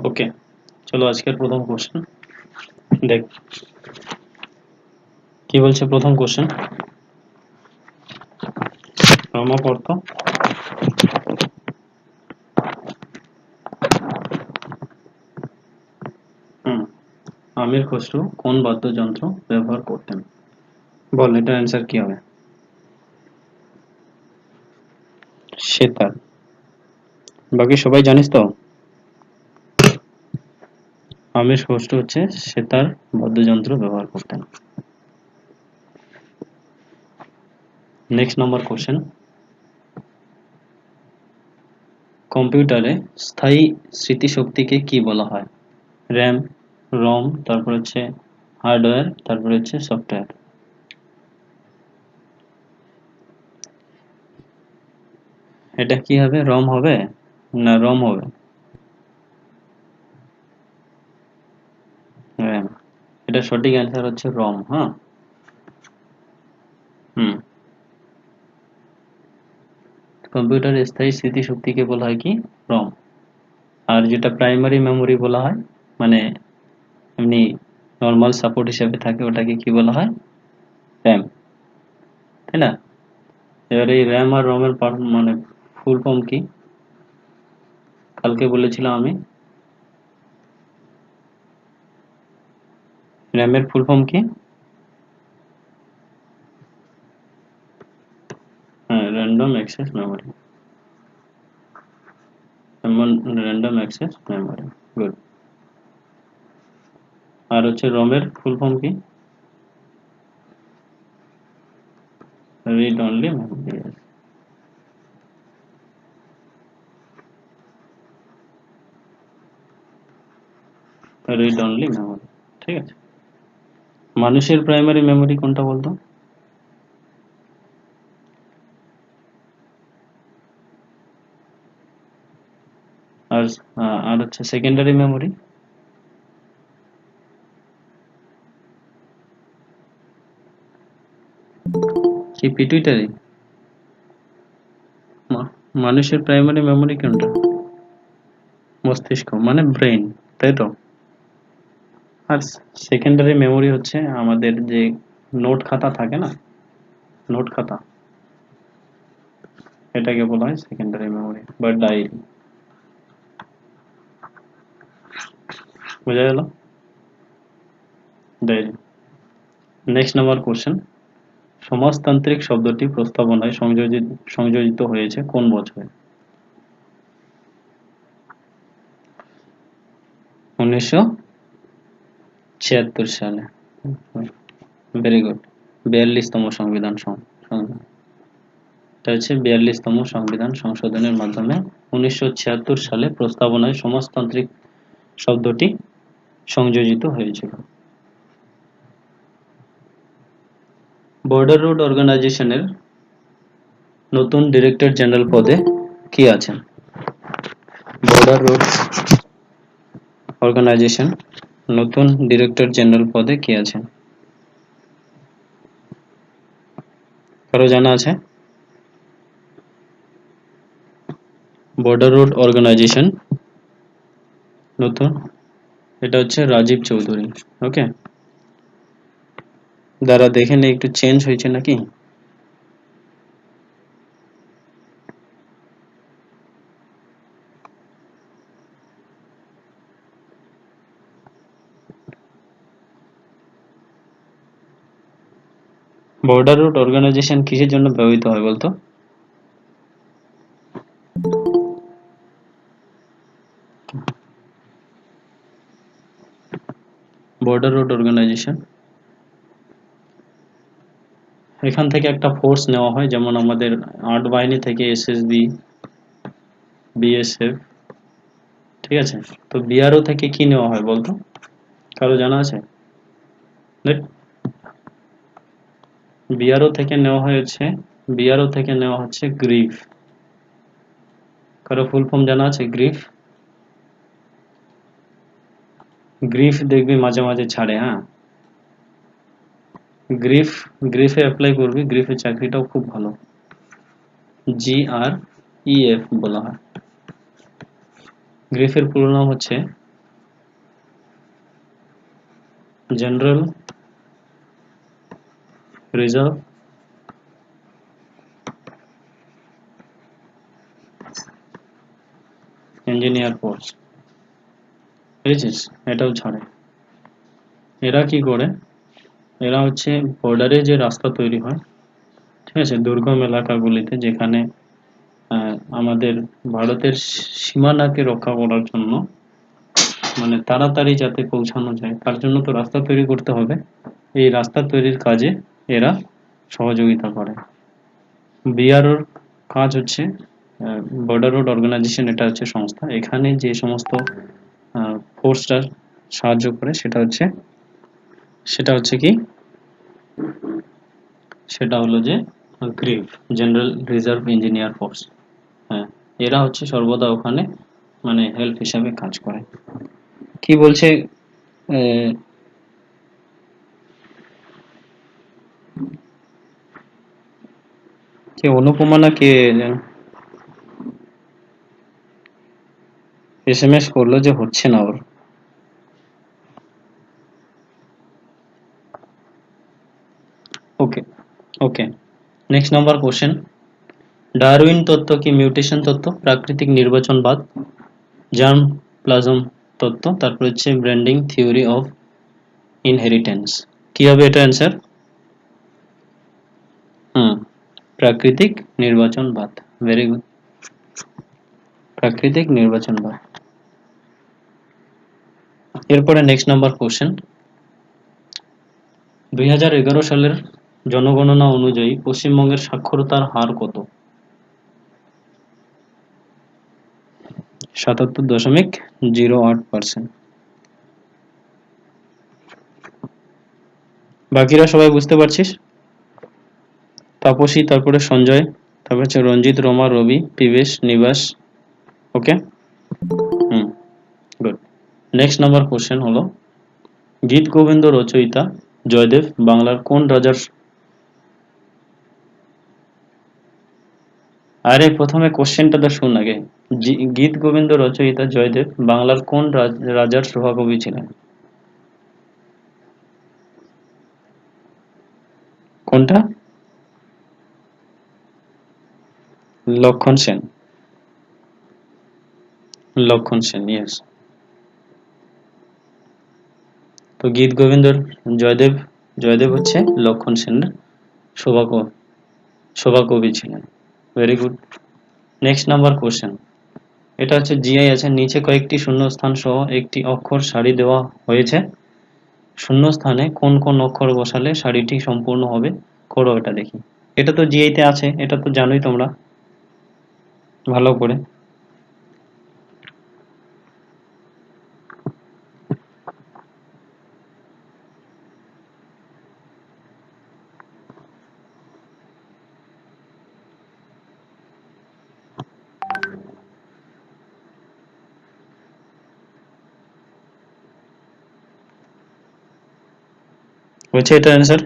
ওকে, চলো আজকের প্রথম কোশ্চেন দেখ কি বলছে। প্রথম কোশ্চেন, রমক অর্থ আমির খসরু কোন বাদ্যযন্ত্র ব্যবহার করতেন? বল, এটার অ্যান্সার কি হবে? সেতার। বাকি সবাই জানিস তো? আমির খসরু হচ্ছে সেতার বাদ্যযন্ত্র ব্যবহার করতেন। নেক্সট নাম্বার কোশ্চেন, কম্পিউটারে স্থায়ী স্মৃতিশক্তিকে কি বলা হয়? র্যাম, রম, তারপর হচ্ছে হার্ডওয়্যার, তারপর হচ্ছে সফটওয়্যার। এটা কি হবে, রম হবে না রম হবে? র্যাম। এটা সঠিক অ্যান্সার হচ্ছে রম। হ্যাঁ, হুম। কম্পিউটারের স্থায়ী স্মৃতিশক্তিকে বলা হয় কি? রম। আর যেটা প্রাইমারি মেমোরি বলা হয়, মানে এমনি নর্মাল সাপোর্ট হিসেবে থাকে, ওটাকে কি বলা হয়? র্যাম, তাই না? এবার এই র্যাম আর রমের মানে ফুল ফর্ম কি? কালকে বলেছিলাম আমি, র্যামের ফুল ফর্ম কি? হ্যাঁ, র্যান্ডম অ্যাক্সেস মেমোরি। এমন র্যান্ডম অ্যাক্সেস মেমোরি, গুড। আর হচ্ছে রমের ফুল ফর্ম কি? Read only memory. Read only memory, ঠিক আছে। মানুষের প্রাইমারি মেমোরি কোনটা বলতো? আর আর হচ্ছে সেকেন্ডারি মেমোরি? কি, পিটুইটারি? মানুষের প্রাইমারি মেমোরি কোনটা? মস্তিষ্ক, মানে ব্রেন, তাই তো। আর সেকেন্ডারি মেমোরি হচ্ছে আমাদের যে নোট খাতা থাকে না, নোট খাতা, এটাকে বলা হয় সেকেন্ডারি মেমোরি বা ডায়েরি। বোঝা গেল? ডায়েরি। নেক্সট নাম্বার কোশ্চেন, সমাজতান্ত্রিক শব্দটি প্রস্তাবনায় সংযোজিত হয়েছে কোন বছরে? 1976 সালে। Very good. 42তম সংবিধান এটা হচ্ছে 42তম সংবিধান সংশোধনের মাধ্যমে 1976 সালে প্রস্তাবনায় সমাজতান্ত্রিক শব্দটি সংযোজিত হয়েছিল। বর্ডার রোড অর্গানাইজেশনের নতুন ডিরেক্টর জেনারেল পদে কি আছেন? বর্ডার রোড অর্গানাইজেশন নতুন ডিরেক্টর জেনারেল পদে কে আছেন? কারো জানা আছে? বর্ডার রোড অর্গানাইজেশন নতুন, এটা হচ্ছে রাজীব চৌধুরী। ওকে, দ্বারা দেখে নে একটু চেঞ্জ হয়েছে নাকি। বর্ডার রোড অর্গানাইজেশন কিসের জন্য ব্যবহৃত হয় বলতো? বর্ডার রোড অর্গানাইজেশন, এখান থেকে একটা ফোর্স নেওয়া হয়, যেমন আমাদের আর্ট বাহিনী থেকে এসএসবি, বিএসএফ, ঠিক আছে। তো বিআরও থেকে কি নেওয়া হয় বলতো? কারো জানা আছে? দেখ, বিআরও থেকে নেওয়া হয়েছে, বিআরও থেকে নেওয়া হচ্ছে গ্রিফ। কারো ফুল ফর্ম জানা আছে? গ্রিফ। গ্রিফ দেখবি মাঝে মাঝে ছাড়ে, হ্যাঁ। গ্রিফ, গ্রিফে অ্যাপ্লাই করবি, গ্রিফের চাকরিটাও খুব ভালো। GREF বলা হয়। গ্রিফের পুরো নাম হচ্ছে জেনারেল রিজার্ভ ইঞ্জিনিয়ার ফোর্স, বুঝেছিস? এটাও ছাড়ে। এরা কি করে, এরা হচ্ছে বর্ডারে যে রাস্তা তৈরি হয়, ঠিক আছে, দুর্গম এলাকাগুলিতে যেখানে আমাদের ভারতের সীমানাকে রক্ষা করার জন্য, মানে তাড়াতাড়ি যাতে পৌঁছানো যায় তার জন্য তো রাস্তা তৈরি করতে হবে। এই রাস্তা তৈরির কাজে এরা সহযোগিতা করে। বিআরওর কাজ হচ্ছে, বর্ডার রোড অর্গানাইজেশন, এটা হচ্ছে সংস্থা, এখানে যে সমস্ত ফোর্সটা সাহায্য করে সেটা হচ্ছে কি, সেটা হলো যে grieve, general reserve engineer force. হ্যাঁ, এরা হচ্ছে সর্বদা ওখানে মানে হেল্প হিসাবে কাজ করে। কি বলছে, কে অনুপমা না কে এসএমএস করলো যে হচ্ছে না ওর। ওকে ওকে, নেক্সট নাম্বার কোশ্চেন। ডারউইন তত্ত্ব কি মিউটেশন তত্ত্ব, প্রাকৃতিক নির্বাচনবাদ, জার্ম প্লাজম তত্ত্ব, তারপর হচ্ছে ব্র্যান্ডিং থিওরি অফ ইনহেরিটেন্স। কি হবে এটা অ্যান্সার? হুম, প্রাকৃতিক নির্বাচনবাদ, ভেরি গুড, প্রাকৃতিক নির্বাচনবাদ। এরপরে নেক্সট নাম্বার কোশ্চেন। 2011 সালের জনগণনা অনুযায়ী পশ্চিমবঙ্গের সাক্ষরতার হার কত? 77.08%। বাকিরা সবাই বুঝতে পারছিস? তাপসী, তারপরে সঞ্জয়, তারপর হচ্ছে রঞ্জিত, রমা, রবি, পিবেশ, নিবাস। ওকে, হুম, গুড। নেক্সট নাম্বার কোশ্চেন হলো, গীত গোবিন্দ রচয়িতা জয়দেব বাংলার কোন রাজার, আরে প্রথমে কোশ্চেনটা তো শুন আগে। গীত গোবিন্দ রচয়িতা জয়দেব বাংলার কোন রাজার সভাকবি ছিলেন? কোনটা? লক্ষণ সেন, লক্ষণ সেন, ইয়েস। তো গীত গোবিন্দর জয়দেব, জয়দেব হচ্ছে লক্ষণ সেনের সভাকবি, সভাকবি ছিলেন। Very good. Next number question, এটা হচ্ছে জিআই আছে, নিচে কয়েকটি শূন্যস্থান সহ একটি অক্ষর সারি দেওয়া হয়েছে, শূন্যস্থানে কোন কোন অক্ষর বসালে সারিটি সম্পূর্ণ হবে, করো এটা দেখি। এটা তো জিআই তে আছে, এটা তো জানোই তোমরা ভালো করে। হচ্ছে এটা answer?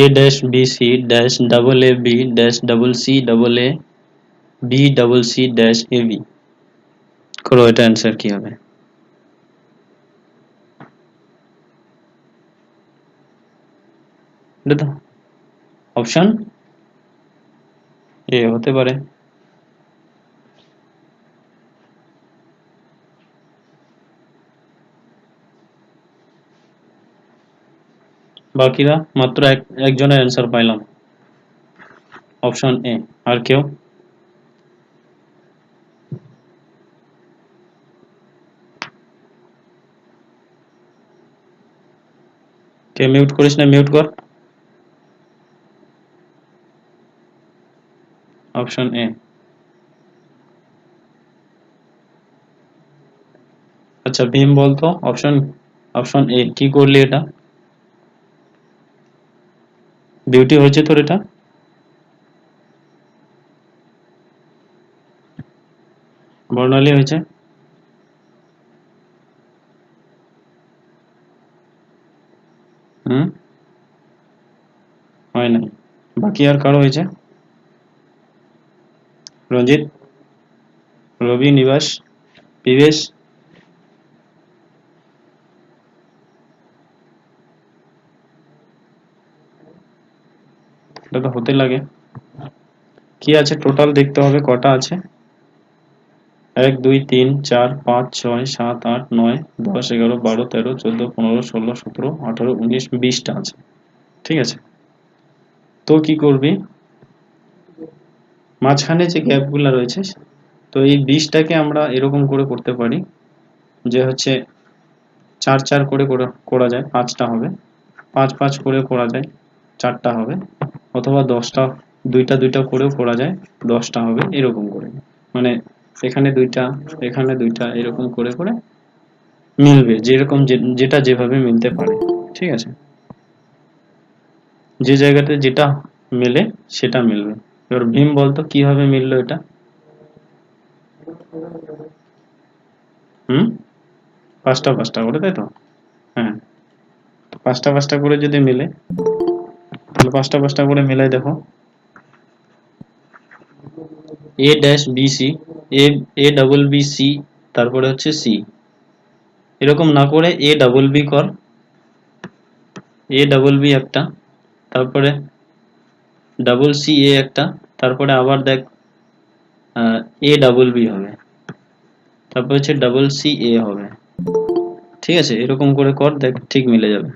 A dash B C dash double A B dash double C double A B double C dash A B, করো এটা অ্যান্সার কি হবে? এটা তো অপশন এ হতে পারে। বাকিরা মাত্র একজনের অ্যান্সার পাইলাম, অপশন এ। আর কেউ? কে মিউট করিস না, মিউট কর। Option A. আচ্ছা ভীম বলতো, অপশন, অপশন এ কি করলি এটা? বিউটি হয়েছে তোর এটা? বর্ণালী হয়েছে? বাকি আর কারো হয়েছে? রঞ্জিত, রবি, নিবাস, বিবেশ? এটা তো হতে লাগে। কি আছে টোটাল দেখতে হবে কটা আছে। 1 2 3 4 5 6 7 8 9 10 11 12 13 14 15 16 17 18 19 20টা আছে। ঠিক আছে, তো কি করবি, মাঝখানে যে গ্যাপগুলো রয়েছে, তো এই 20টাকে আমরা এরকম করে করতে পারি যে হচ্ছে 4 4 করে করা যায়, 5টা হবে, 5 5 করে করা যায়, 4টা হবে, অথবা 10টা, দুইটা দুইটা করেও করা যায়, 10টা হবে, এরকম করে। মানে এখানে দুইটা, এখানে দুইটা, এরকম করে করে মিলবে, যেরকম যেটা যেভাবে মিলতে পারে। ঠিক আছে, যে জায়গাতে যেটা মেলে সেটা মিলবে। এবার ভীম বলতো কিভাবে মিললো এটা? হুম, পাঁচটা পাঁচটা করে, তাই তো? হ্যাঁ, তো পাঁচটা পাঁচটা করে যদি মিলে, তাহলে পাঁচটা পাঁচটা করে মিলাই দেখো। A dash B C, A, A double B C, তারপরে হচ্ছে সি। এরকম না করে এ ডাবল বি কর, এ ডাবল বি একটা, তারপরে ডাবল সি এ একটা, তারপরে আবার দেখ এ ডাবল বি হবে, তারপর হচ্ছে ডাবল সি এ হবে। ঠিক আছে, এরকম করে কর, দেখ ঠিক মিলে যাবে।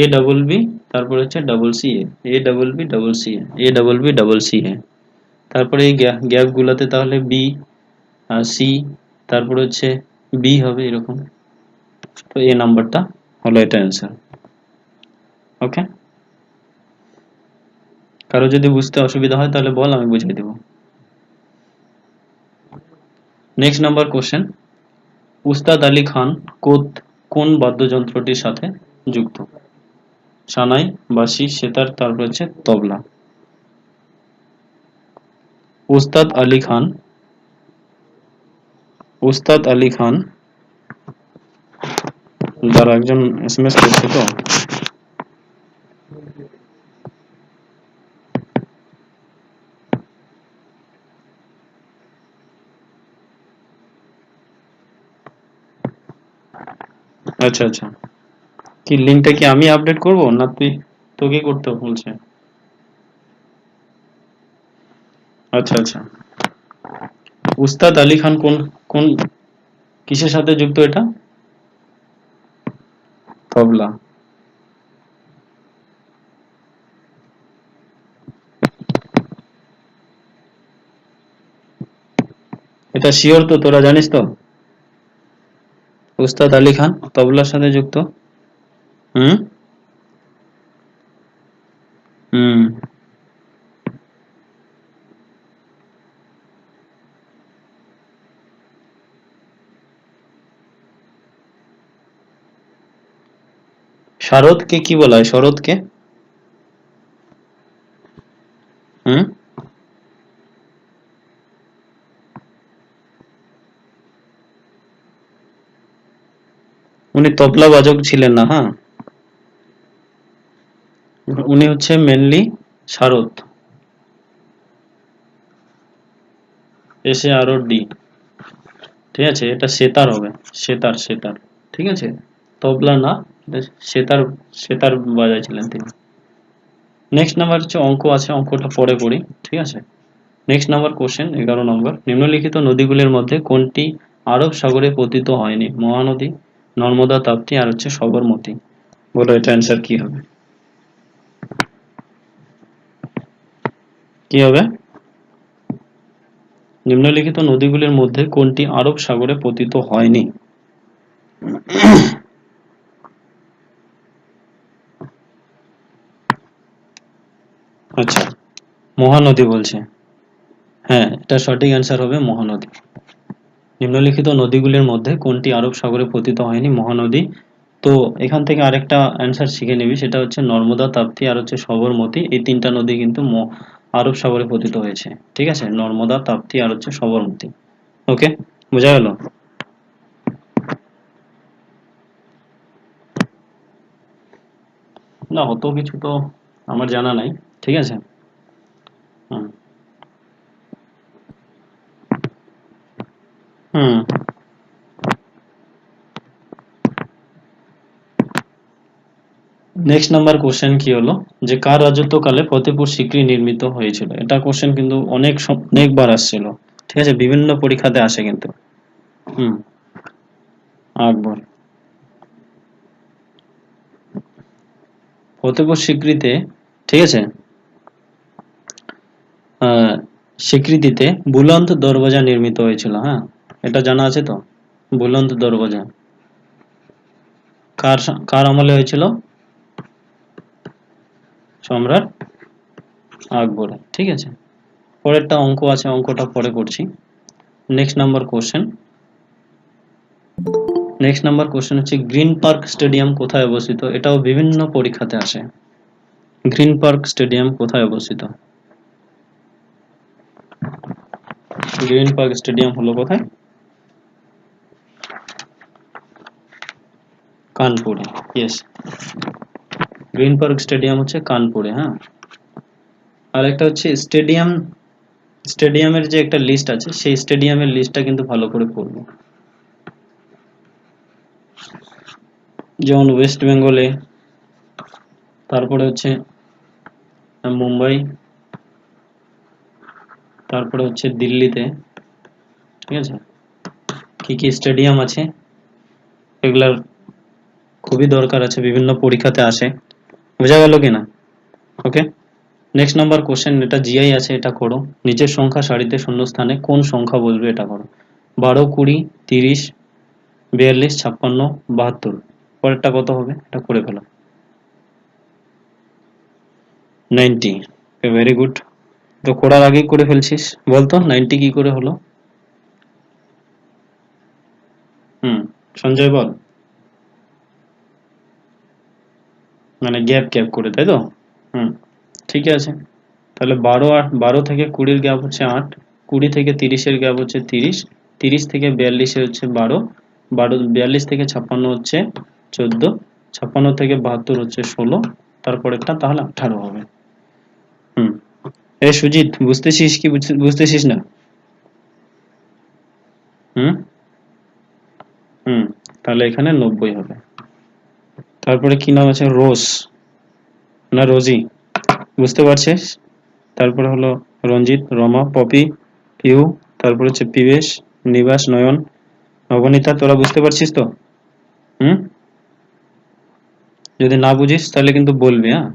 এ ডাবল বি, তারপর হচ্ছে double C A, A double B double C A, A double B double C A. তারপরে এই গ্যাপ গুলাতে তাহলে বি আর সি, তারপর হচ্ছে বি হবে এরকম। তো এ নাম্বারটা হলো এটা অ্যান্সার। ওকে, কারো যদি বুঝতে অসুবিধা হয় তাহলে বল, আমি বুঝিয়ে দেবো। নেক্সট নাম্বার কোশ্চেন, উস্তাদ আলী খান কোন বাদ্যযন্ত্রটির সাথে যুক্ত? সানাই, বাঁশি, সেতার, তারপর হচ্ছে তবলা। উস্তাদ আলী খান, উস্তাদ আলী খান, যারা একজন এসএমএস করছে তো। আচ্ছা আচ্ছা, কি লিঙ্কটা কি আমি আপডেট করব না তুই, তোকে করতে বলছে? আচ্ছা আচ্ছা, উস্তাদ আলী খান কোন কোন কিসের সাথে যুক্ত এটা? তবলা। এটা শিওর তো, তোরা জানিস তো? উস্তাদ আলী খান তবলার সাথে যুক্ত। হুম হুম, শারদকে কি বলা হয়, শরৎকে? হুম, উনি তবলা বাদক ছিলেন না, হ্যাঁ। উনি হচ্ছে মেনলি শারদ, এসে আরো ডি। ঠিক আছে, এটা সেতার হবে, সেতার সেতার। ঠিক আছে, তবলা না, এটা সেতার, সেতার বাজাইছিলেন তিনি। নেক্সট নাম্বার হচ্ছে অঙ্ক আছে, অঙ্কটা পরে করি। ঠিক আছে, নেক্সট নাম্বার কোশ্চেন 11 নম্বর, নিম্নলিখিত নদীগুলির মধ্যে কোনটি আরব সাগরে পতিত হয়নি? মহানদী, নর্মদা, তাপ্তি, আর হচ্ছে সবরমতী। বলো এটা অ্যান্সার কি হবে? কি হবে? নিম্নলিখিত নদীগুলির মধ্যে কোনটি আরব সাগরে পতিত হয়নি? আচ্ছা, মহানদী বলছে। হ্যাঁ, এটা সঠিক অ্যান্সার হবে মহানদী। নিম্নলিখিত নদীগুলির মধ্যে কোনটি আরব সাগরে পতিত হয়নি? মহানদী। তো এখান থেকে আরেকটা অ্যান্সার শিখে নিবি, সেটা হচ্ছে নর্মদা, তাপ্তি আর হচ্ছে সবরমতী, এই তিনটা নদী কিন্তু আরব সাগরে পতিত হয়েছে। ঠিক আছে, নর্মদা, তাপ্তি আর হচ্ছে সবরমতী। ওকে, বোঝা গেল? না, অত কিছু তো আমার জানা নাই। ঠিক আছে। হুম। হুম। নেক্সট নাম্বার কোশ্চেন কি হলো, যে কার রাজত্বকালে ফতেপুর সিক্রি নির্মিত হয়েছিল? এটা কোশ্চেন কিন্তু অনেকবার আসছিল। ঠিক আছে, বিভিন্ন পরীক্ষাতে আসে কিন্তু। হুম। আকবর। ফতেপুর সিক্রিতে, ঠিক আছে, আহ, স্বীকৃতিতে বুলন্দ দরওয়াজা নির্মিত হয়েছিল। হ্যাঁ, এটা জানা আছে তো? বুলন্দ দরওয়াজা কার আমলে হয়েছিল? সম্রাট আকবরের। ঠিক আছে। পরেরটা অঙ্ক আছে, অঙ্কটা পরে করছি। নেক্সট নাম্বার কোশ্চেন হচ্ছে গ্রিন পার্ক স্টেডিয়াম কোথায় অবস্থিত? এটাও বিভিন্ন পরীক্ষাতে আসে। গ্রিন পার্ক স্টেডিয়াম কোথায় অবস্থিত? গ্রিন পার্ক স্টেডিয়াম হলো কোথায়? কানপুরে। ইয়েস, গ্রিন পার্ক স্টেডিয়াম হচ্ছে কানপুরে। হ্যাঁ। আর একটা হচ্ছে স্টেডিয়ামের যে একটা লিস্ট আছে, সেই স্টেডিয়ামের লিস্টটা কিন্তু ভালো করে পড়বো। যেমন ওয়েস্ট বেঙ্গলে, তারপরে হচ্ছে মুম্বাই, তারপরে হচ্ছে দিল্লিতে। ঠিক আছে, কি কি স্টেডিয়াম আছে এগুলার খুবই দরকার আছে, বিভিন্ন পরীক্ষাতে আসে। বোঝা গেল কিনা? ওকে। নেক্সট নাম্বার কোশ্চেন, এটা জিআই আছে, এটা করো। নিচের সংখ্যা সারিতে শূন্যস্থানে কোন সংখ্যা বসবে এটা করো। 12, 20, 30, 42, 56, 72। পরেরটা কত হবে এটা করে ফেলো। 90। Very good. তো করার আগেই করে ফেলছিস, বলতো 90 কি করে হলো? হুম। সঞ্জয় বল। মানে গ্যাপ গ্যাপ করে, তাই তো? হুম। ঠিক আছে, তাহলে 12 থেকে 20-র গ্যাপ হচ্ছে 8, 20 থেকে 30-এর গ্যাপ হচ্ছে 30, 30 থেকে 42-এ হচ্ছে 12, 42 থেকে 56 হচ্ছে 14, 56 থেকে 72 হচ্ছে 16, তারপরেরটা তাহলে 18 হবে। হুম। সুজিত, বুঝতেছিস কি বুঝতেছিস না? হুম। হুম। তাহলে এখানে 90 হবে। তারপরে কি নাম আছে, রোজ না রোজি? বুঝতে পারছিস? তারপরে হলো রঞ্জিত, রমা, পপি, পিউ, তারপর হচ্ছে পিবেশ, নিবাস, নয়ন, নবনীতা। তোরা বুঝতে পারছিস তো? হুম। যদি না বুঝিস তাহলে কিন্তু বলবি, হ্যাঁ।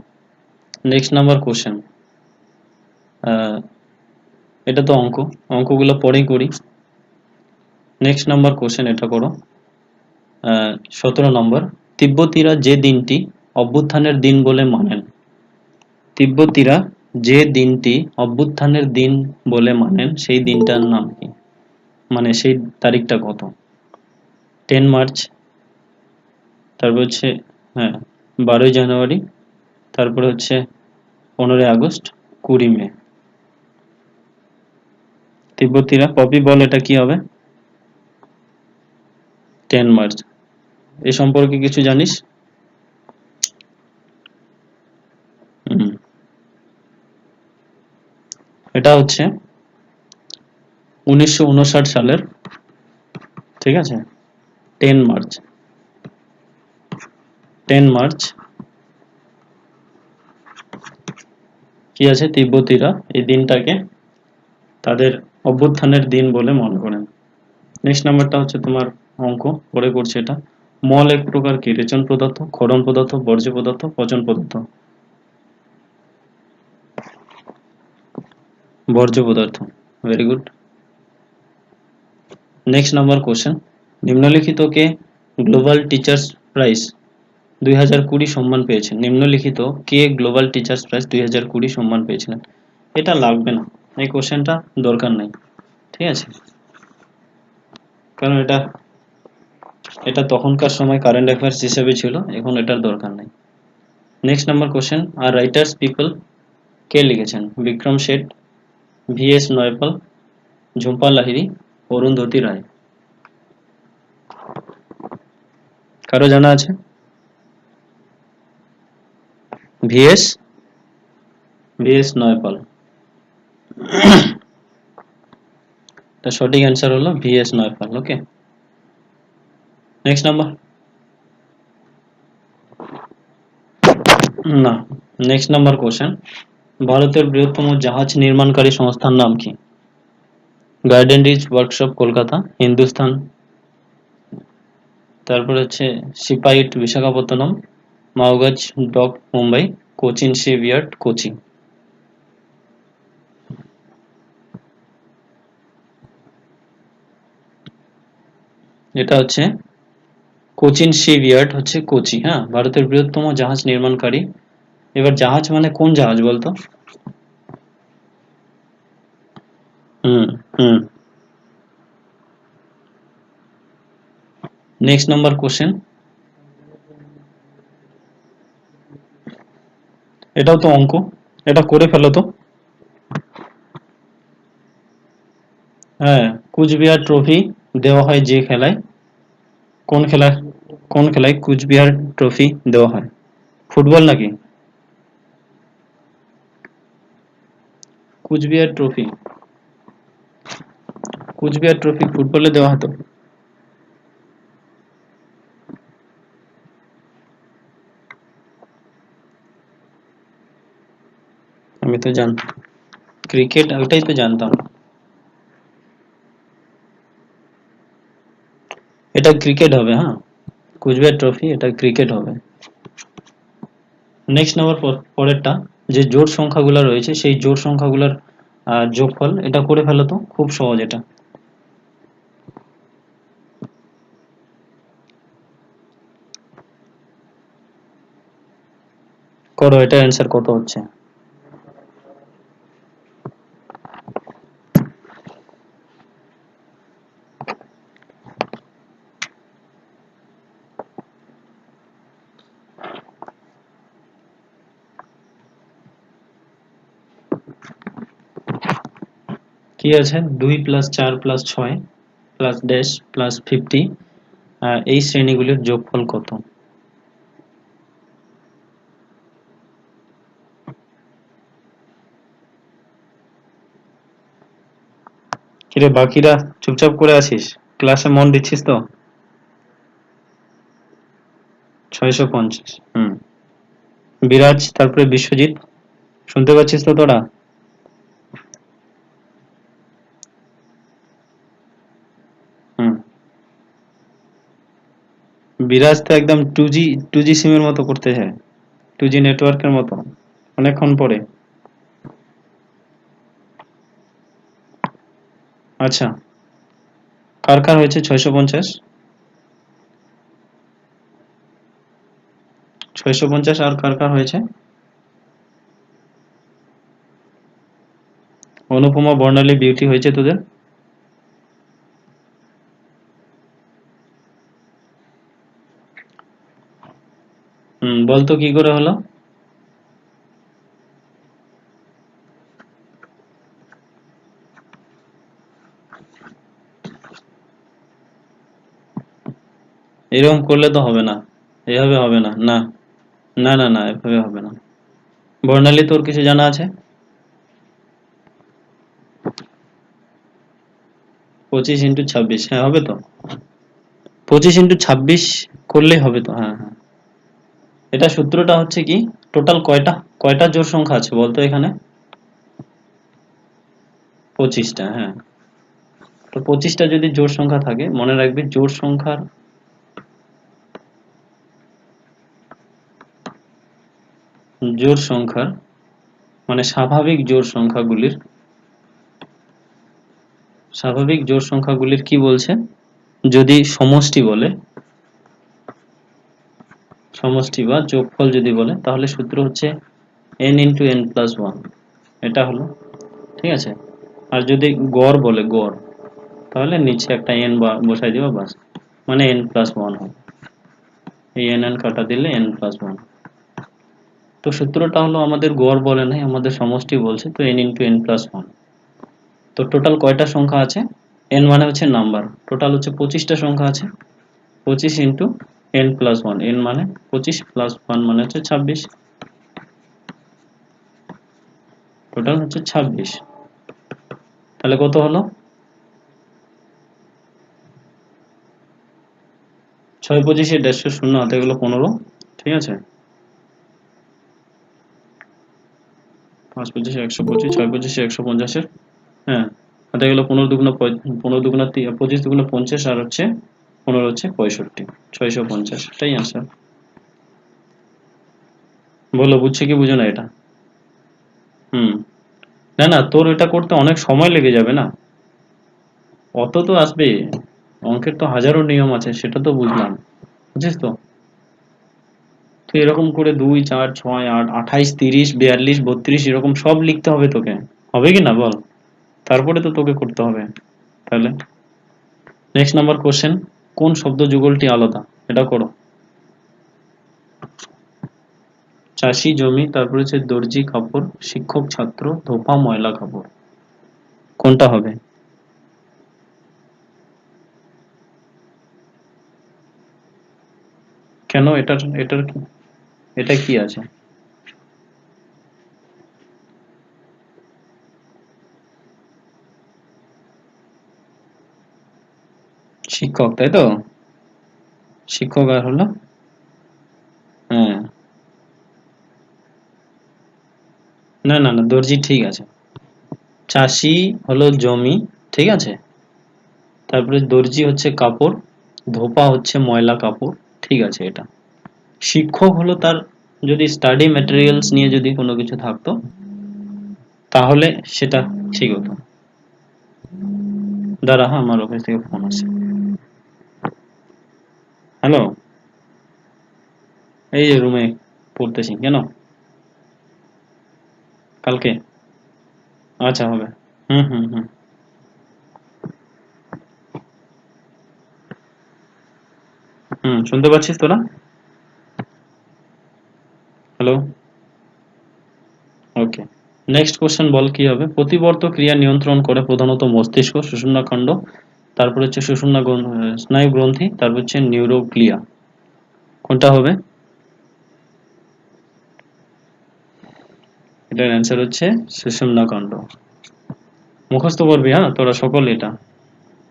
নেক্সট নাম্বার কোশ্চেন, এটা তো অঙ্কগুলো পরেই করি। নেক্সট নাম্বার কোশ্চেন এটা করো। 17 নম্বর, তিব্বতীরা যে দিনটি অভ্যুত্থানের দিন বলে মানেন, তিব্বতীরা যে দিনটি অভ্যুত্থানের দিন বলে মানেন সেই দিনটার নাম কি? মানে সেই তারিখটা কত? 10 মার্চ, তারপর হচ্ছে, হ্যাঁ, 12ই জানুয়ারি, তারপরে হচ্ছে 15ই আগস্ট, 20 মে। তিব্বতীরা, পপি বল এটা কি হবে? 10 মার্চ। এ সম্পর্কে কিছু জানিস? হুম। এটা হচ্ছে 1959 সালের, ঠিক আছে, 10 মার্চ। 10 মার্চ কি আছে, তিব্বতীরা এই দিনটাকে তাদের অভ্যুত্থানের দিন বলে মনে করেন। নেক্সট নাম্বারটা হচ্ছে তোমার অঙ্ক, পরে করছে এটা। মল এক প্রকার কি? রেচন পদার্থ, ক্ষরণ পদার্থ, বর্জ্য পদার্থ, পচন পদার্থ? বর্জ্য পদার্থ। Very good. Next number question, নিম্নলিখিত কে গ্লোবাল টিচার্স প্রাইজ 2020 সম্মান পেয়েছেন? নিম্নলিখিত কে গ্লোবাল টিচার্স প্রাইজ 2020 সম্মান পেয়েছিলেন? এটা লাগবে না, এই কোশ্চেনটা দরকার নাই। ঠিক আছে, কারণ এটা এটা তখনকার সময় কারেন্ট অ্যাফেয়ার্স হিসেবে ছিল, এখন এটার দরকার নেই। নেক্সট নাম্বার কোশ্চেন, আর রাইটার্স পিপল কে লিখেছেন? বিক্রম শেঠ, ভিএস নয়পাল, ঝুম্পা লাহিড়ী, অরুন্ধতী রায়? কারো জানা আছে? ভিএস নয়পাল। তা সঠিক অ্যান্সার হলো VS Naipaul. Okay, next number. না, নেক্সট নাম্বার কোশ্চেন। ভারতের বৃহত্তম জাহাজ নির্মাণকারী সংস্থার নাম কি? Garden reach workshop Kolkata, Hindustan, তারপর হচ্ছে সিপাইট বিশাখাপত্তনম, মাওগাজ ডক মুম্বাই, কোচিন শিপইয়ার্ড কোচি। এটা হচ্ছে কোচিন শিপইয়ার্ড হচ্ছে কোচি। হ্যাঁ, ভারতের বৃহত্তম জাহাজ নির্মাণকারী। এবার জাহাজ মানে কোন জাহাজ বলতো? হুম হুম। Next number question. এটাও তো অঙ্ক, এটা করে ফেলো তো। হ্যাঁ, কুচবিহার ট্রফি দেওয়া হয় যে খেলায়, কোন খেলায়? কোন খেলায় কুচবিহার ট্রফি দেওয়া হয়? ফুটবল নাকি? কুচবিহার ট্রফি, কুচবিহার ট্রফি ফুটবলে দেওয়া হতো। আমি তো জানতাম ক্রিকেট, ওটাই তো জানতাম। এটা ক্রিকেট হবে। হ্যাঁ, কুচবিহার ট্রফি এটা ক্রিকেট হবে। নেক্সট নাম্বার, পরেরটা, যে জোড় সংখ্যাগুলো রয়েছে সেই জোড় সংখ্যাগুলোর যোগফল, এটা করে ফেলো তো, খুব সহজ এটা। করো, এটা অ্যান্সার কত হচ্ছে? কি আছে? 2 plus 4 plus 6 plus dash plus 50, এই শ্রেণীগুলির যোগফল কত? কিরে বাকিরা চুপচাপ করে আছিস? ক্লাসে মন দিচ্ছিস তো? 650। হুম। বিরাজ, তারপরে বিশ্বজিৎ, শুনতে পাচ্ছিস তো তোরা? হুম। বিরাজ তো একদম 2G সিমের মতো করতে চায়, 2G নেটওয়ার্কের মতো, অনেকক্ষণ পরে। আচ্ছা, কার কার হয়েছে 650? 650 আর কার কার হয়েছে? অনুপমা, বর্ণালী, বিউটি হয়েছে তোদের? বলতো কি করে হলো? এরকম করলে তো হবে না, এভাবে হবে না। না না না না, এভাবে হবে না। বর্ণালী, তোর কিছু জানা আছে? 25 × 26, হ্যাঁ হবে তো। 25 × 26 করলেই হবে তো। হ্যাঁ হ্যাঁ। এটা সূত্রটা হচ্ছে কি, টোটাল কয়টা কয়টা জোড় সংখ্যা আছে বলতো এখানে? 25টা। হ্যাঁ, তো 25টা যদি জোড় সংখ্যা থাকে, মনে রাখবি জোড় সংখ্যার মানে স্বাভাবিক জোড় সংখ্যাগুলির কি বলছে, যদি সমষ্টি বলে, সমষ্টি বা যোগফল যদি বলে, তাহলে সূত্র হচ্ছে n × n+1। এটা হলো, ঠিক আছে। আর যদি গড় বলে, গড়, তাহলে নিচে একটা n বসাই দিবা, বাস, মানে n+1 হবে। এই n কাটা দিলে n+1। তো সূত্রটা হলো, আমাদের গড় বলে নাই, আমাদের সমষ্টি বলছে, তো n × n+1। তো টোটাল কয়টা সংখ্যা আছে? n মানে হচ্ছে নাম্বার, টোটাল হচ্ছে 25টা সংখ্যা আছে। 25 × n+1, n মানে 25 + 1 মানে হচ্ছে 26। টোটাল হচ্ছে 26। তাহলে কত হলো? 6 25 দেড়শো শূন্য হাতে গেলো 15, ঠিক আছে। 5 25 125, 6 25 150, হ্যাঁ হাতে গেলো 15 দুগুণ 15 দুগুণ 25 দুগুণ 50 আর হচ্ছে 15 হচ্ছে 65, 650, এটাই आंसर। বলো বুঝছো কি বুঝো না এটা? হুম, না না তোর এটা করতে অনেক সময় লেগে যাবে না, অত তো আসবে, অঙ্কের তো হাজারো নিয়ম আছে, সেটা তো বুঝলাম, বুঝছিস তো। তো এরকম করে 2 4 6 8 28 30 42 32 এরকম সব লিখতে হবে তোকে, হবে কি না বল? তারপরে তো তোকে করতে হবে। তাহলে নেক্সট নাম্বার কোশ্চেন, কোন শব্দ যুগলটি আলাদা, এটা করো। চাষি জমি, তারপর হচ্ছে দর্জি কাপড়, শিক্ষক ছাত্র, ধোপা ময়লা কাপড়, কোনটা হবে? কেন এটার কি, এটা কি আছে? শিক্ষক, তাই তো, শিক্ষক আর হলো, হ্যাঁ, না না না দর্জি ঠিক আছে। চাষি হলো জমি, ঠিক আছে, তারপরে দর্জি হচ্ছে কাপড়, ধোপা হচ্ছে ময়লা কাপড়, ঠিক আছে এটা। শিক্ষক হলো তার, যদি স্টাডি ম্যাটেরিয়ালস নিয়ে যদি কোনো কিছু থাকতো তাহলে সেটা ঠিক হতো। দাঁড়া, হ্যাঁ আমার অফিস থেকে ফোন আসছে। হ্যালো, এই যে রুমে পড়তেছি, কেন? কালকে? আচ্ছা হবে। হুম হুম হুম হুম, শুনতে পাচ্ছিস তোরা? হ্যালো, ওকে। নেক্সট কোশ্চেন বল কি হবে? প্রতিবর্ত ক্রিয়া নিয়ন্ত্রণ করে প্রধানত মস্তিষ্ক, সুষুম্নাখণ্ড, তারপর হচ্ছে স্নায়ু গ্রন্থি, তারপর হচ্ছে নিউরোগ্লিয়া, কোনটা হবে? এটার অ্যান্সার হচ্ছে সুষুম্নাখণ্ড। মুখস্থ করবি হ্যাঁ তোরা সকল এটা।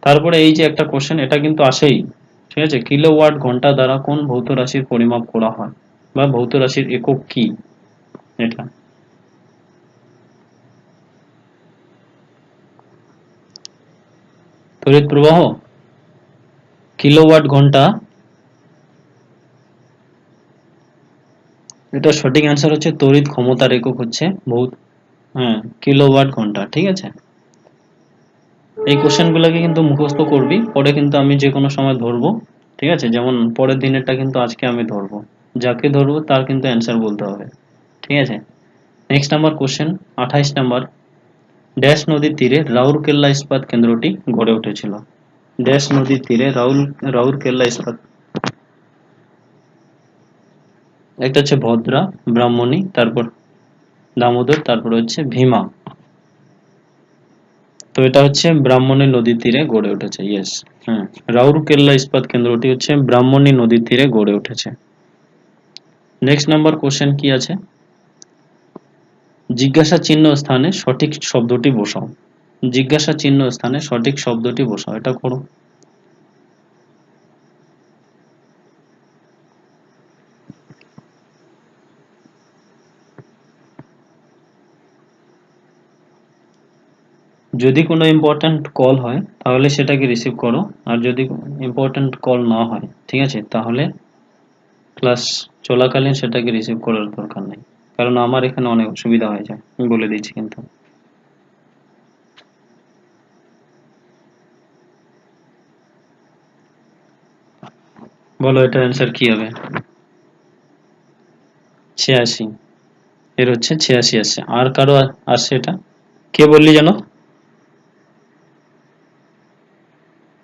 তারপরে এই যে একটা কোশ্চেন, এটা কিন্তু আসেই, ঠিক আছে, কিলোওয়াট ঘন্টা দ্বারা কোন ভৌত রাশির পরিমাপ করা হয়, বা ভৌত রাশির একক কি? এটা তড়িৎ প্রবাহ, কিলোওয়াট ঘন্টা, এটা সঠিক অ্যান্সার হচ্ছে তড়িৎ ক্ষমতার একক হচ্ছে ভৌত, হ্যাঁ কিলোওয়াট ঘন্টা, ঠিক আছে। এই কোশ্চেন গুলোকে কিন্তু মুখস্থ করবি, পরে কিন্তু আমি যে কোনো সময় ধরবো, ঠিক আছে, যেমন পরের দিনেরটা কিন্তু আজকে আমি ধরবো, যাকে ধরবো তার কিন্তু অ্যান্সার বলতে হবে, ঠিক আছে। Next number question, 28 number, dash নদীর তীরে রাউরকেল্লা ইস্পাত কেন্দ্রটি গড়ে উঠেছিল। ড্যাশ নদীর তীরে রাউরকেল্লা ইস্পাত, একটা হচ্ছে ভদ্রা, ব্রাহ্মণী, তারপর দামোদর, তারপর হচ্ছে ভীমা। তো এটা হচ্ছে ব্রাহ্মণী নদীর তীরে গড়ে উঠেছে, ইয়েস। হ্যাঁ, রাউরকেল্লা ইস্পাত কেন্দ্রটি হচ্ছে ব্রাহ্মণী নদীর তীরে গড়ে উঠেছে। নেক্সট নাম্বার কোশ্চেন কি আছে, জিজ্ঞাসা চিহ্ন স্থানে সঠিক শব্দটি বসাও। জিজ্ঞাসা চিহ্ন স্থানে সঠিক শব্দটি বসাও, এটা করো। যদি কোনো ইম্পর্ট্যান্ট কল হয় তাহলে সেটাকে রিসিভ করো, আর যদি ইম্পর্ট্যান্ট কল না হয়, ঠিক আছে, তাহলে ক্লাস চলাকালীন সেটাকে রিসিভ করার দরকার নেই, কারণ আমার এখানে অনেক অসুবিধা হয়ে যায়, আমি বলে দিচ্ছি কিন্তু। বলো এটার অ্যান্সার কি হবে? 86, এর হচ্ছে 86 আসছে, আর কারো আসছে এটা? কে বললি জানো?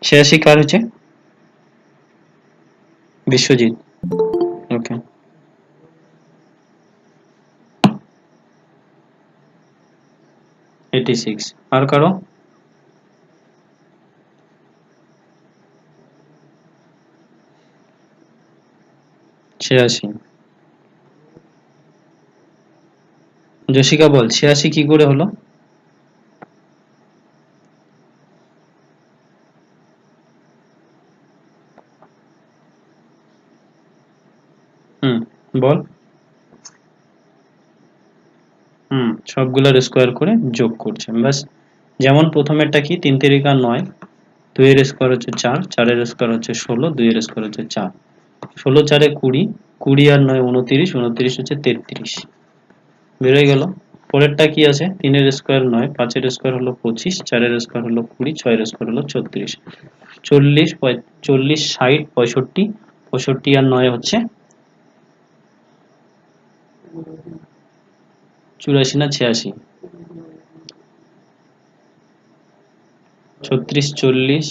86 কার হচ্ছে? বিশ্বজিৎ, ওকে। 86, আর কারো? 86, জসিকা বল 86 কি করে হলো? বল। সবগুলোর স্কোয়ার করে যোগ করছে, ব্যাস। যেমন প্রথমেরটা কি, 3 তিরিকা 9, 2 এর স্কোয়ার হচ্ছে 4, 4 এর স্কোয়ার হচ্ছে 16, 2 এর স্কোয়ার হচ্ছে 4, 16 4 20, 20 আর 9 29, 29 হচ্ছে 33, বেরোয় গেল। পরেরটা কি আছে, 3 এর স্কোয়ার 9, 5 এর স্কোয়ার হলো 25, 4 এর স্কোয়ার হলো 20, 6 এর স্কোয়ার হলো 36, 40 40 60 65, 65 আর 9 হচ্ছে 84 না 86, 36 40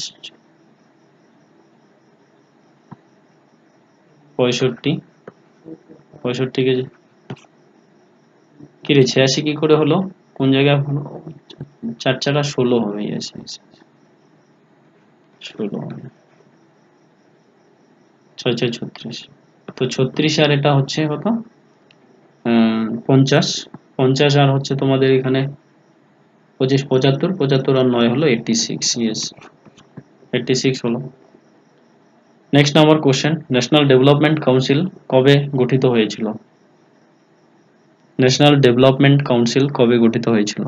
65, 65 কে কি রে 86 কি করে হলো, কোন জায়গায় হলো? 4 4 16 হবে, yes yes 16 হবে, 6 6 36, তো 36 আর এটা হচ্ছে কত, 50, 50 আর হচ্ছে তোমাদের এখানে 25 75, 75 আর 9 হলো 86, yes 86 হলো। Next number question, national development council কবে গঠিত হয়েছিল? ন্যাশনাল ডেভেলপমেন্ট কাউন্সিল কবে গঠিত হয়েছিল?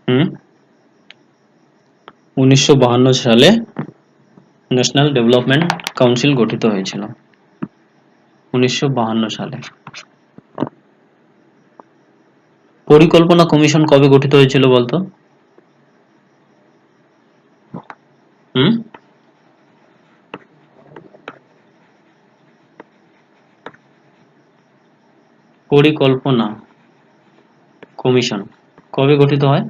হুম 1952 সালে ন্যাশনাল ডেভেলপমেন্ট কাউন্সিল গঠিত হয়েছিল, 1952 সালে। পরিকল্পনা কমিশন কবে গঠিত হয়েছিল বলতো? হুম পরিকল্পনা কমিশন কবে গঠিত হয়?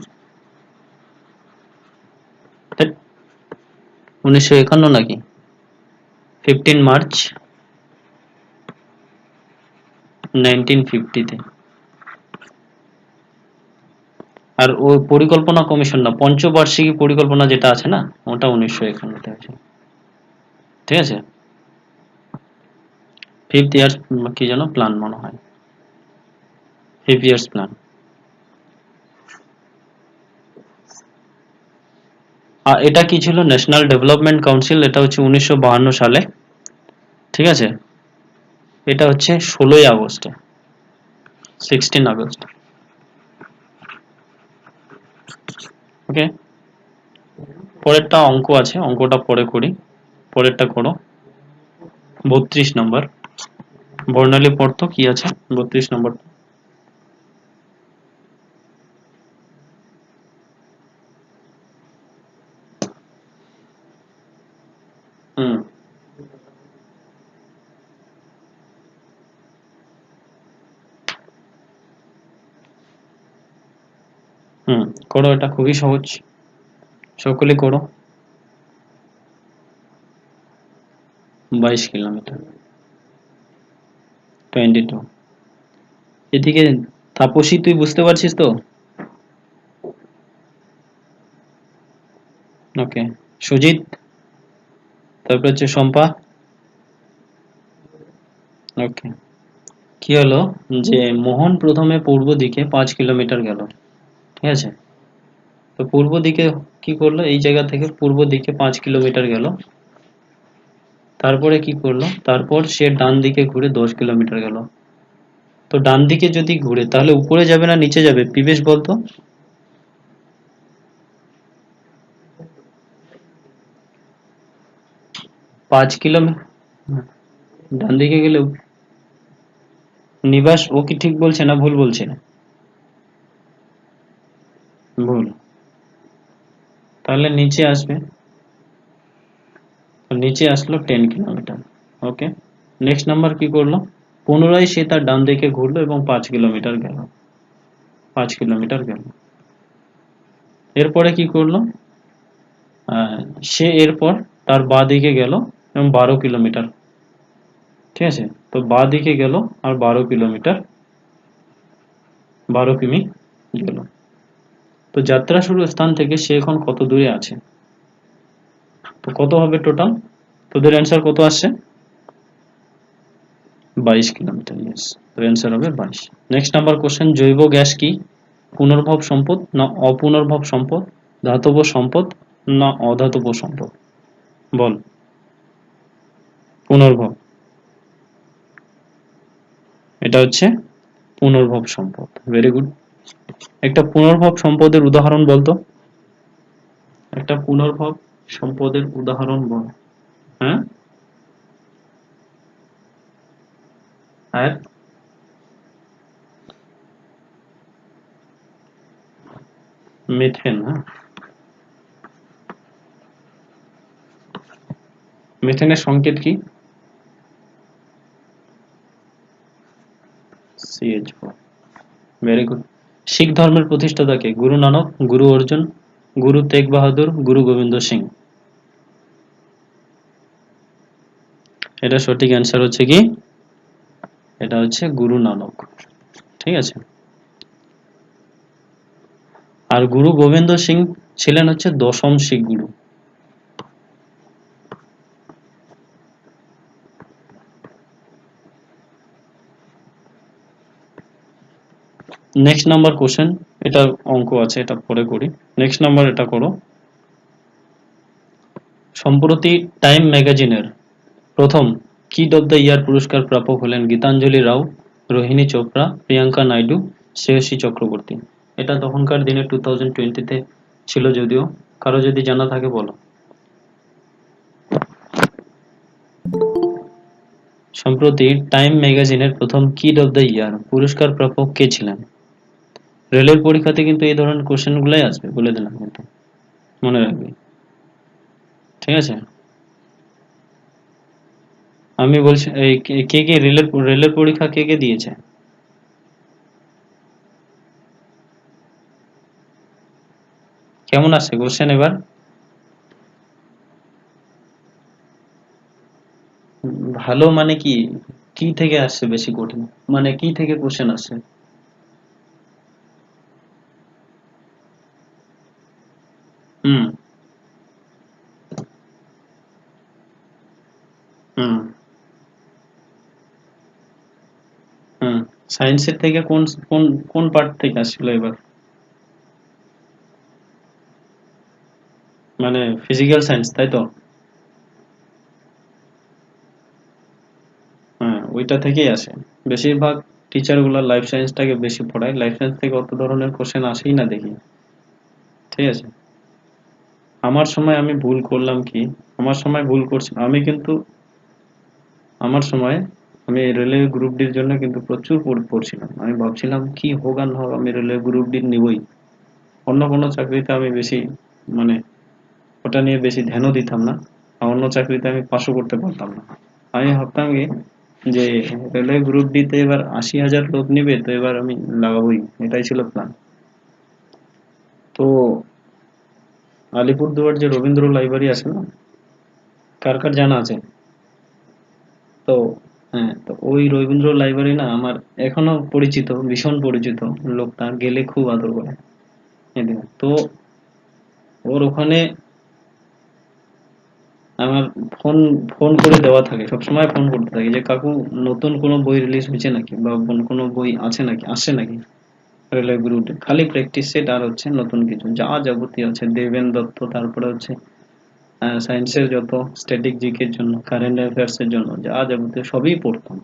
1951 নাকি 15 মার্চ 1950-তে। আর ওই পরিকল্পনা কমিশন না, পঞ্চবার্ষিকী পরিকল্পনা যেটা আছে না, ওটা 1951-তে আছে, ঠিক আছে। 5th ইয়ার্স কি যেন প্ল্যান মনে হয়, 5 ইয়ার্স প্ল্যান। আর এটা কি ছিল, ন্যাশনাল ডেভেলপমেন্ট কাউন্সিল, এটা হচ্ছে 1952 সালে, ঠিক আছে। এটা হচ্ছে 16 আগস্টে, 16 আগস্ট, ওকে। পরেরটা অঙ্ক আছে, অঙ্কটা পরে করি, পরেরটা করো। 32 নম্বর, বর্ণালী পড়তো কি আছে 32 নম্বর? হুম করো, এটা খুবই সহজ, সকলে করো। 22 কিলোমিটার, 22। এদিকে তাপসী, তুই বুঝতে পারছিস তো? ওকে। সুজিত, তারপর হচ্ছে শম্পা, ওকে। কি হলো, যে মোহন প্রথমে পূর্ব দিকে 5 কিলোমিটার গেল, ঠিক আছে। তো পূর্ব দিকে কি করলো, এই জায়গা থেকে পূর্ব দিকে 5 কিলোমিটার গেল, তারপরে কি করলো, তারপর সে ডান দিকে ঘুরে 10 কিলোমিটার গেল। তো ডান দিকে যদি ঘুরে তাহলে উপরে যাবে না নিচে যাবে, পিবেশ বলতো? 5 কিলোমিটার ডান দিকে গেলে নিবাস, ও কি ঠিক বলছে না ভুল বলছে? ভুল। তাহলে নিচে আসবে, তো নিচে আসলো 10 কিলোমিটার, ওকে। নেক্সট নাম্বার কি করলো, পুনরায় সে তার ডান দিকে ঘুরলো এবং 5 কিলোমিটার গেল, 5 কিলোমিটার গেল। এরপরে কি করলো, সে এরপর তার বাঁ দিকে গেল এবং 12 কিলোমিটার, ঠিক আছে। তো বাঁ দিকে গেল আর 12 কিলোমিটার, 12 কিমি গেল। তো যাত্রা শুরুর স্থান থেকে সে এখন কত দূরে আছে? তো কত হবে টোটাল, তোদের অ্যান্সার কত আসছে? 22 কিলোমিটার, ইয়েস। তো অ্যান্সার হবে 22। নেক্সট নাম্বার কোশ্চেন, জৈব গ্যাস কি? পুনর্ভব সম্পদ না অপুনর্ভব সম্পদ, ধাতব সম্পদ না অধাতব সম্পদ? বল। পুনর্ভব, এটা হচ্ছে পুনর্ভব সম্পদ। Very good. একটা পুনর্ভব সম্পদের উদাহরণ বলতো, একটা পুনর্ভব সম্পদের উদাহরণ বল। হ্যাঁ, আর মিথেন। হ্যাঁ, মিথেনের সংকেত কি? CH4। Very good. শিখ ধর্মের প্রতিষ্ঠাতা কে? গুরু নানক, গুরু অর্জুন, গুরু তেগ বাহাদুর, গুরু গোবিন্দ সিং? এটা সঠিক অ্যান্সার হচ্ছে কি, এটা হচ্ছে গুরু নানক। ঠিক আছে। আর গুরু গোবিন্দ সিং ছিলেন হচ্ছে দশম শিখ গুরু। নেক্সট নাম্বার কোশ্চেন, এটা অঙ্ক আছে, এটা পরে করি। নেক্সট নাম্বার এটা করো। সম্প্রতি টাইম ম্যাগাজিনের প্রথম কিড অব দ্য ইয়ার পুরস্কার প্রাপক হলেন গীতাঞ্জলি রাও, রোহিণী চোপড়া, প্রিয়াঙ্কা নাইডু, শ্রেয়সী চক্রবর্তী? এটা তখনকার দিনে 2020-তে ছিল, যদিও কারো যদি জানা থাকে বলো। সম্প্রতি টাইম ম্যাগাজিনের প্রথম কিড অব দ্য ইয়ার পুরস্কার প্রাপক কে ছিলেন? রেলের পরীক্ষাতে কিন্তু এই ধরনের কোশ্চেন গুলাই আসবে, বলে দিলাম কিন্তু, মনে রাখবি। ঠিক আছে। আমি বলছি এই কে কে রেলের পরীক্ষা কে কে দিয়েছে? কেমন আসছে কোশ্চেন এবার? ভালো মানে কি, কি থেকে আসছে বেশি কঠিন, মানে কি থেকে কোশ্চেন আসছে? হুম। হুম। হুম। সায়েন্সের থেকে কোন কোন কোন পার্ট থেকে আসছিল এবার? মানে ফিজিক্যাল সায়েন্স, তাই তো? হ্যাঁ, ওইটা থেকেই আসে। বেশিরভাগ টিচার গুলা লাইফ সায়েন্সটাকে বেশি পড়ায়, লাইফ সায়েন্স থেকে অত ধরনের কোশ্চেন আসেই না দেখি। ঠিক আছে। আমার সময় আমি ভুল করলাম কি, আমার সময় ভুল করছি আমি কিন্তু, আমার সময় আমি রেলওয়ে গ্রুপ ডির জন্য কিন্তু প্রচুর পড়ছিলাম। আমি ভাবছিলাম কি হোক আর না হোক আমি রেলওয়ে গ্রুপ ডি নিবই। অন্য কোনো চাকরিতে আমি বেশি, মানে ওটা নিয়ে বেশি ধ্যানও দিতাম না, আর অন্য চাকরিতে আমি পাশও করতে পারতাম না। আমি ভাবতাম কি যে রেলওয়ে গ্রুপ ডি তে এবার 80,000 লোক নিবে, তো এবার আমি লাগাবোই, এটাই ছিল প্ল্যান। তো আলিপুরদুয়ার যে রবীন্দ্র লাইব্রেরি আছে না, কার কার জানা আছে? তো হ্যাঁ, তো ওই রবীন্দ্র লাইব্রেরি না আমার এখনো পরিচিত, ভীষণ পরিচিত। লোকটা গেলে খুব আদর করে এদিকে। তো ওর ওখানে আমার ফোন ফোন করে দেওয়া থাকে, সবসময় ফোন করতে থাকি যে কাকু নতুন কোনো বই রিলিজ হয়েছে নাকি, বা কোনো বই আছে নাকি, আসছে নাকি রেলওয়ে গ্রুপে। খালি প্র্যাকটিস সেট আর হচ্ছে নতুন কিছু যা যাবতীয় আছে, দেবেন দত্ত, তারপরে হচ্ছে সায়েন্সের যত স্ট্যাটিক জিকের জন্য, কারেন্ট অ্যাফেয়ার্স এর জন্য যা যাবতীয় সবই পড়তাম।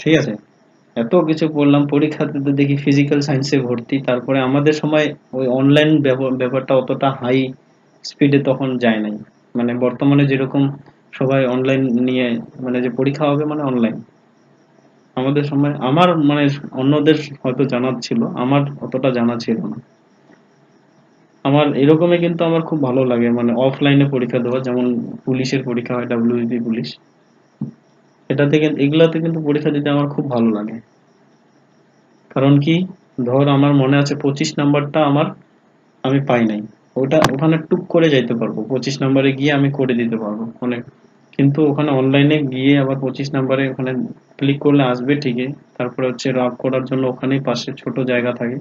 ঠিক আছে। এত কিছু পড়লাম, পরীক্ষাতে তো দেখি ফিজিক্যাল সায়েন্সে ভর্তি। তারপরে আমাদের সময় ওই অনলাইন ব্যাপারটা অতটা হাই স্পিডে তখন যায় নাই। মানে বর্তমানে যেরকম সবাই অনলাইন নিয়ে, মানে যে পরীক্ষা হবে মানে অনলাইন, আমাদের সময় আমার মানে অন্যদের হয়তো জানা ছিল, আমার অতটা জানা ছিল না। আমার এরকমই কিন্তু আমার খুব ভালো লাগে, মানে অফলাইনে পরীক্ষা দেওয়া, যেমন পুলিশের পরীক্ষা হয়, ডাব্লিউবি পুলিশ, এটাতে কিন্তু, এগুলাতে কিন্তু পরীক্ষা দিতে আমার খুব ভালো লাগে। কারণ কি, ধর আমার মনে আছে 25 নাম্বারটা আমার, আমি পাই নাই, ওটা ওখানে টুক করে যাইতে পারবো, 25 নাম্বারে গিয়ে আমি করে দিতে পারবো অনেক। কিন্তু ওখানে অনলাইনে গিয়ে আবার 25 নাম্বারে ওখানে ক্লিক করলে আসবে ঠিকই, তারপরে হচ্ছে রাব করার জন্য ওখানেই পাশে ছোট জায়গা থাকে,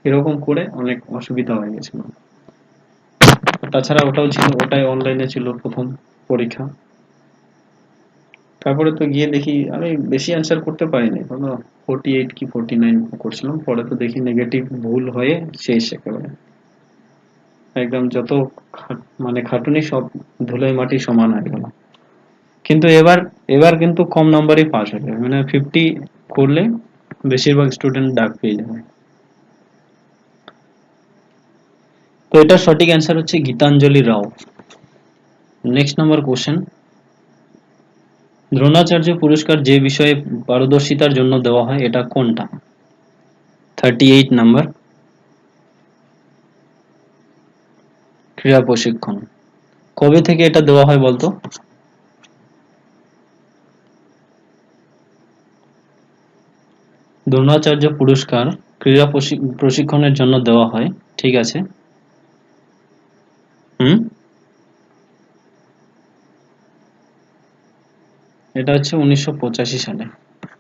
এরকম করে অনেক অসুবিধা হয়ে গেছিল। তাছাড়া ওটাও ছিল, ওটাই অনলাইনে ছিল প্রথম পরীক্ষা। তারপরে তো গিয়ে দেখি আমি বেশি অ্যান্সার করতে পারিনি, কোনো 48 কি 49 করছিলাম, পরে তো দেখি নেগেটিভ ভুল হয়ে শেষ একেবারে, একদম যত মানে খাটুনি সব ধুলোয় মাটি সমান হয়ে গেল। কিন্তু এবার এবার কিন্তু কম নাম্বারই পাস হবে, মানে 50 করলে বেশিরভাগ স্টুডেন্ট ডাক পেয়ে যাবে। তো এটা সঠিক অ্যান্সার হচ্ছে গীতাঞ্জলি রাও। নেক্সট নাম্বার কোশ্চেন, দ্রোণাচার্য পুরস্কার যে বিষয়ে পারদর্শিতার জন্য দেওয়া হয় এটা কোনটা? 38 নাম্বার, ক্রীড়া প্রশিক্ষণ। কবে থেকে এটা দেওয়া হয় বলতো? দ্রোণাচার্য পুরস্কার ক্রীড়া প্রশিক্ষণের জন্য দেওয়া হয়, ঠিক আছে। হুম, এটা হচ্ছে 1985 সালে,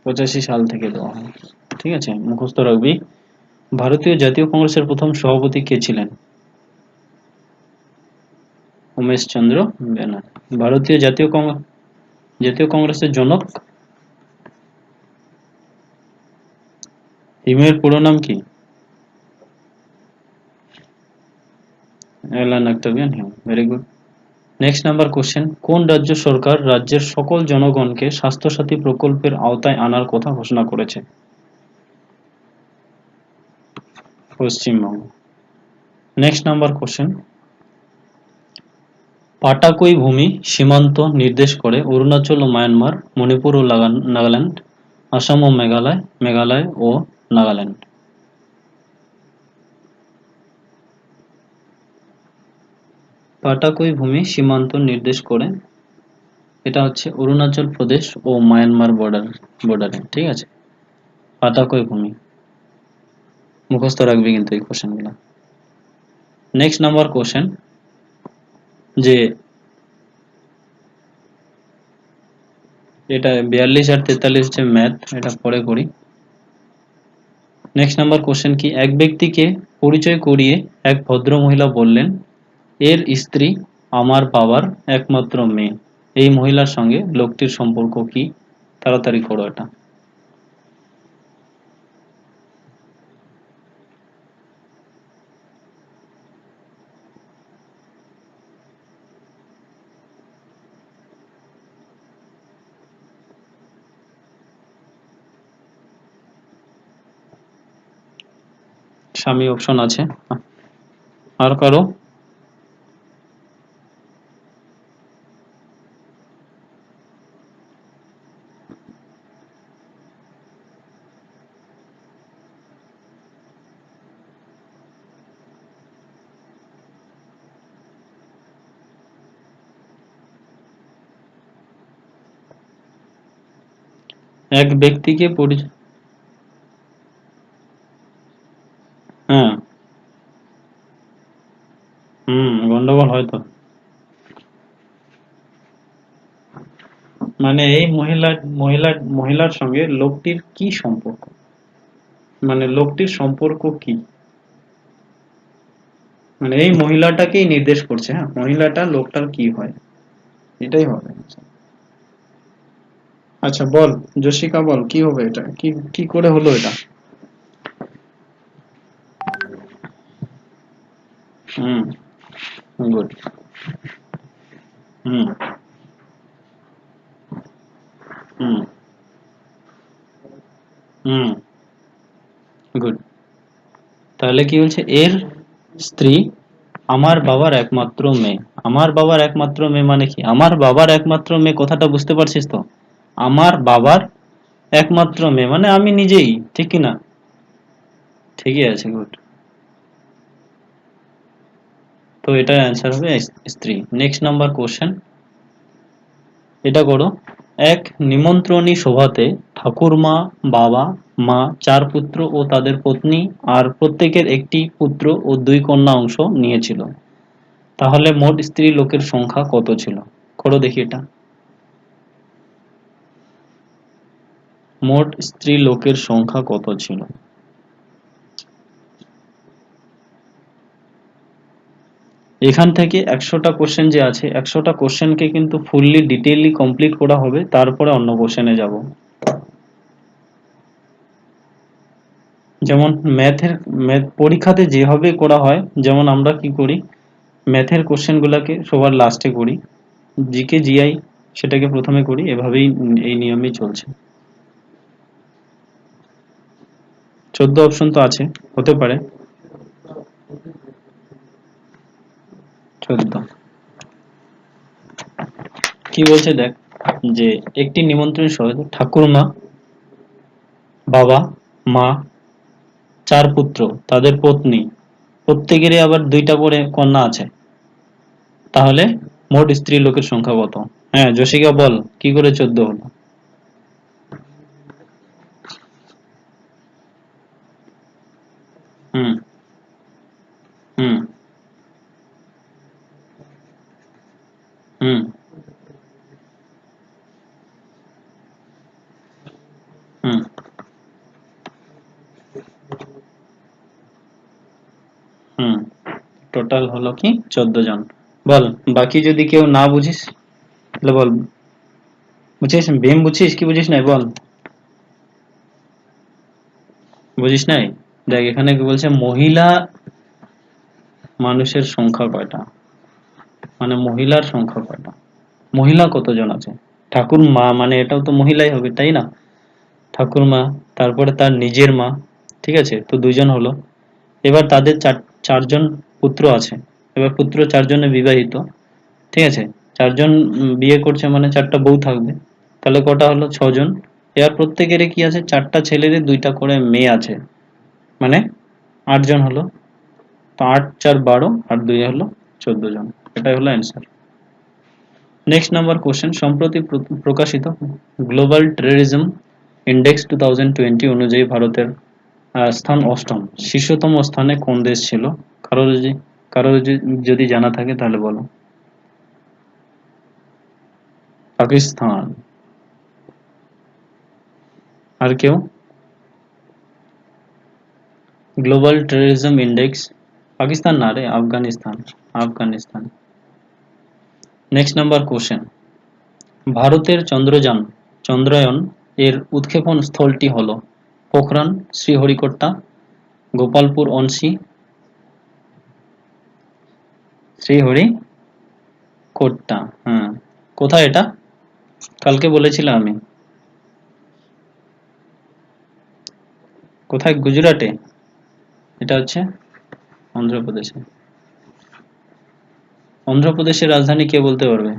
85 সাল থেকে দেওয়া হয়, ঠিক আছে, মুখস্থ রাখবি। ভারতীয় জাতীয় কংগ্রেসের প্রথম সভাপতি কে ছিলেন? উমেশ চন্দ্র ব্যানার্জি। ভারতীয় জাতীয় কংগ্রেসের জনক? হিমের পুরো নাম কি? Allan Octavian Hume, very good. Next number question, কোন রাজ্য সরকার রাজ্যের সকল জনগণকে স্বাস্থ্যসাথী প্রকল্পের আওতায় আনার কথা ঘোষণা করেছে? পশ্চিমবঙ্গ। নেক্সট নাম্বার কোশ্চেন, পাটাকই ভূমি সীমান্ত নির্দেশ করে অরুণাচল ও মায়ানমার, মণিপুর ও নাগাল্যান্ড, আসাম ও মেঘালয় ও নাগাল্যান্ড। পাটাকই ভূমি সীমান্ত নির্দেশ করে, এটা হচ্ছে অরুণাচল প্রদেশ ও মায়ানমার বর্ডারে, ঠিক আছে। পাটাকই ভূমি মুখস্থ রাখবি কিন্তু এই কোশ্চেন গুলো। নেক্সট নাম্বার কোশ্চেন, যে এটা 42 আর 43 হচ্ছে ম্যাথ, এটা পরে করি। নেক্সট নাম্বার কোশ্চেন কি, এক ব্যক্তিকে পরিচয় করিয়ে এক ভদ্র মহিলা বললেন, এর স্ত্রী আমার বাবার একমাত্র মেয়ে, এই মহিলার সঙ্গে লোকটির সম্পর্ক কি? তাড়াতাড়ি করো এটা। স্বামী অপশন আছে, আর কারো? এক ব্যক্তিকে পরিচয়, হ্যাঁ, গন্ডগোল হয়তো, মানে এই মহিলার সঙ্গে লোকটির কি সম্পর্ক, মানে লোকটির সম্পর্ক কি, মানে এই মহিলাটাকেই নির্দেশ করছে, হ্যাঁ, মহিলাটা লোকটার কি হয়, এটাই হবে। আচ্ছা বল, জশিকা বল কি হবে, এটা কি কি করে হলো এটা? হুম, গুড। হুম, হুম, হুম, গুড। তাহলে কি বলছে, এর স্ত্রী আমার বাবার একমাত্র মেয়ে। আমার বাবার একমাত্র মেয়ে মানে কি, আমার বাবার একমাত্র মেয়ে কথাটা বুঝতে পারছিস তো? আমার বাবার একমাত্র মেয়ে মানে আমি নিজেই, ঠিক কি না? ঠিকই আছে, গুড। তো এটার অ্যান্সার হবে স্ত্রী। নেক্সট নাম্বার কোশ্চেন, এটা করো, এক নিমন্ত্রণী সভাতে ঠাকুরমা, বাবা, মা, চার পুত্র ও তাদের পত্নী আর প্রত্যেকের একটি পুত্র ও দুই কন্যা অংশ নিয়েছিল, তাহলে মোট স্ত্রী লোকের সংখ্যা কত ছিল? করো দেখি এটা। মোট স্ত্রী লোকের সংখ্যা কত ছিল? এখান থেকে 100টা কোশ্চেন যে আছে 100টা কোশ্চেনকে কিন্তু ফুললি ডিটেইলি কমপ্লিট করা হবে, তারপরে অন্য কোশ্চেনে যাব। যেমন ম্যাথ পরীক্ষাতে যেভাবে করা হয়, যেমন আমরা কি করি, ম্যাথের কোশ্চেনগুলোকে সবার লাস্টে করি, জিকে জিআই সেটাকে প্রথমে করি, এভাবেই এই নিয়মেই চলছে। 14 অপশন তো আছে, হতে পারে 14। কি বলছে দেখ, যে একটি নিমন্ত্রণ সভায় ঠাকুরমা, বাবা, মা, 4 পুত্র, তাদের পত্নী, প্রত্যেকেরই আবার 2টা করে কন্যা আছে, তাহলে মোট স্ত্রী লোকের সংখ্যা কত? হ্যাঁ যশিকা বল, কি করে 14 হলো? হুম হুম হুম হুম হুম টোটাল হলো কি 14 জন। বল, বাকি যদি কেউ না বুঝিস তাহলে বল। বুঝিস ভীম, বুঝিস কি বুঝিস নাই বল? বুঝিস নাই? দেখ এখানে কি বলছে, মহিলা মানুষের সংখ্যা কয়টা, মানে মহিলার সংখ্যা কয়টা, মহিলা কতজন আছে। ঠাকুর মা মানে এটাও তো মহিলাই হবে, তাই না? ঠাকুর মা, তারপরে তার নিজের মা, ঠিক আছে, তো 2জন হলো। এবার তাদের চারজন পুত্র আছে, এবার পুত্র 4জনে বিবাহিত, ঠিক আছে, 4জন বিয়ে করছে মানে 4টা বউ থাকবে, তাহলে কটা হলো? 6জন। এবার প্রত্যেকেরই কি আছে, 4টা ছেলের 2টা করে মেয়ে আছে, মানে 8জন হলো। তো 8 4 12 আর 2 হলো 14 জন। এটাই হলো অ্যান্সার। নেক্সট নাম্বার কোশ্চেন, সম্প্রতি প্রকাশিত গ্লোবাল টেররিজম ইন্ডেক্স 2020 অনুযায়ী ভারতের স্থান 8ম, শীর্ষতম স্থানে কোন দেশ ছিল? কারো যদি জানা থাকে তাহলে বলো। পাকিস্তান। আর কেউ? গ্লোবাল টেররিজম ইন্ডেক্স, পাকিস্তান না রে, Afghanistan. Afghanistan. Next number question, ভারতের চন্দ্রায়ন এর উৎক্ষেপণ স্থলটি হলো পোখরান, শ্রীহরিকোটা, গোপালপুর অনসি, শ্রীহরিকোট্টা। হ্যাঁ, কোথায় এটা? কালকে বলেছিলাম আমি। কোথায়? গুজরাটে? এটা হচ্ছে অন্ধ্রপ্রদেশে। অন্ধ্রপ্রদেশের রাজধানী কে বলতে পারবে?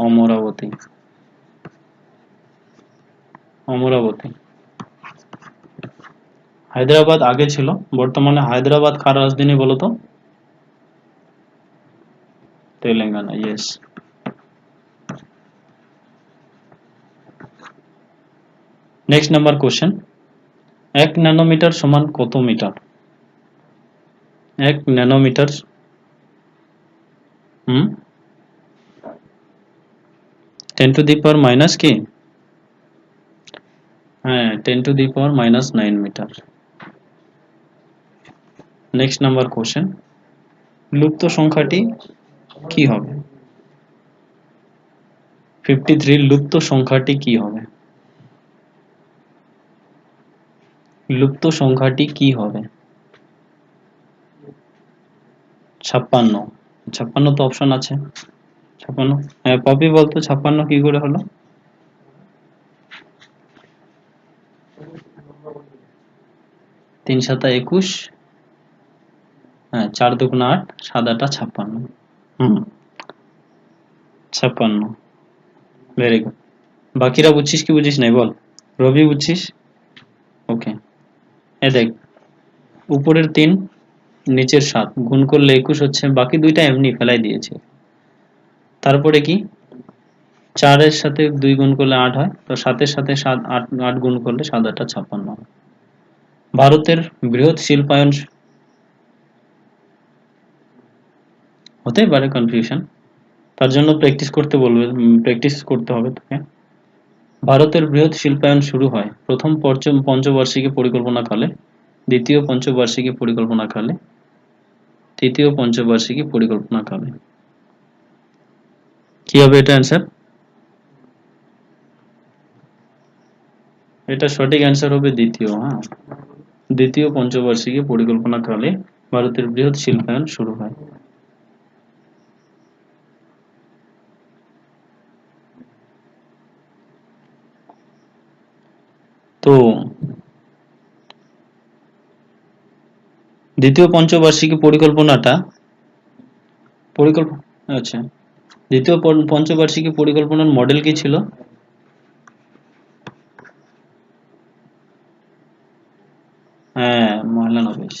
অমরাবতী। অমরাবতী। হায়দ্রাবাদ আগে ছিল, বর্তমানে হায়দ্রাবাদ কার রাজধানী বলো তো? Telangana, yes. Next number question, 1 nanometre সমান কত metre? 1 nanometre. Hmm 10 to the power minus কি? হ্যাঁ 10 to the power -9 metre. Next number question, লুপ্ত সংখ্যাটি কি হবে? 53 লুপ্ত সংখ্যাটি কি হবে? লুপ্ত সংখ্যাটি কি হবে? 56। 56 তো অপশন আছে। 56, হ্যাঁ পপি বলতো 56 কি করে হলো? 3 7 21, হ্যাঁ 4 2 8, 7 8 56। হুম 56। Very good. বাকিরা বুঝছিস কি বুঝিস নাই বল? রবি বুঝছিস? ওকে। এ দেখ, উপরের 3 নিচের 7 গুণ করলে 21 হচ্ছে, বাকি 2টা এমনি ফেলাই দিয়েছে। তারপরে কি, 4 এর সাথে 2 গুণ করলে 8 হয়, তো 7 এর সাথে 7 8 8 গুণ করলে 7 8 56 হয়। ভারতের বৃহৎ শিল্পায়ন, হতেই পারে কনফিউশন, তার জন্য প্র্যাকটিস করতে বলবে, প্র্যাকটিস করতে হবে তোকে। ভারতের বৃহৎ শিল্পায়ন শুরু হয় প্রথম পঞ্চবার্ষিকী পরিকল্পনাকালে, দ্বিতীয় পঞ্চবার্ষিকী পরিকল্পনাকালে, তৃতীয় পঞ্চবার্ষিকী পরিকল্পনা কালে। কি হবে এটা অ্যান্সার? এটা সঠিক অ্যান্সার হবে দ্বিতীয়। হ্যাঁ, দ্বিতীয় পঞ্চবার্ষিকী পরিকল্পনা কালে ভারতের বৃহৎ শিল্পায়ন শুরু হয়। তো দ্বিতীয় পঞ্চবার্ষিকী আচ্ছা, দ্বিতীয় পঞ্চবার্ষিকী পরিকল্পনার মডেল কি ছিল? হ্যাঁ, মহিলানবিশ।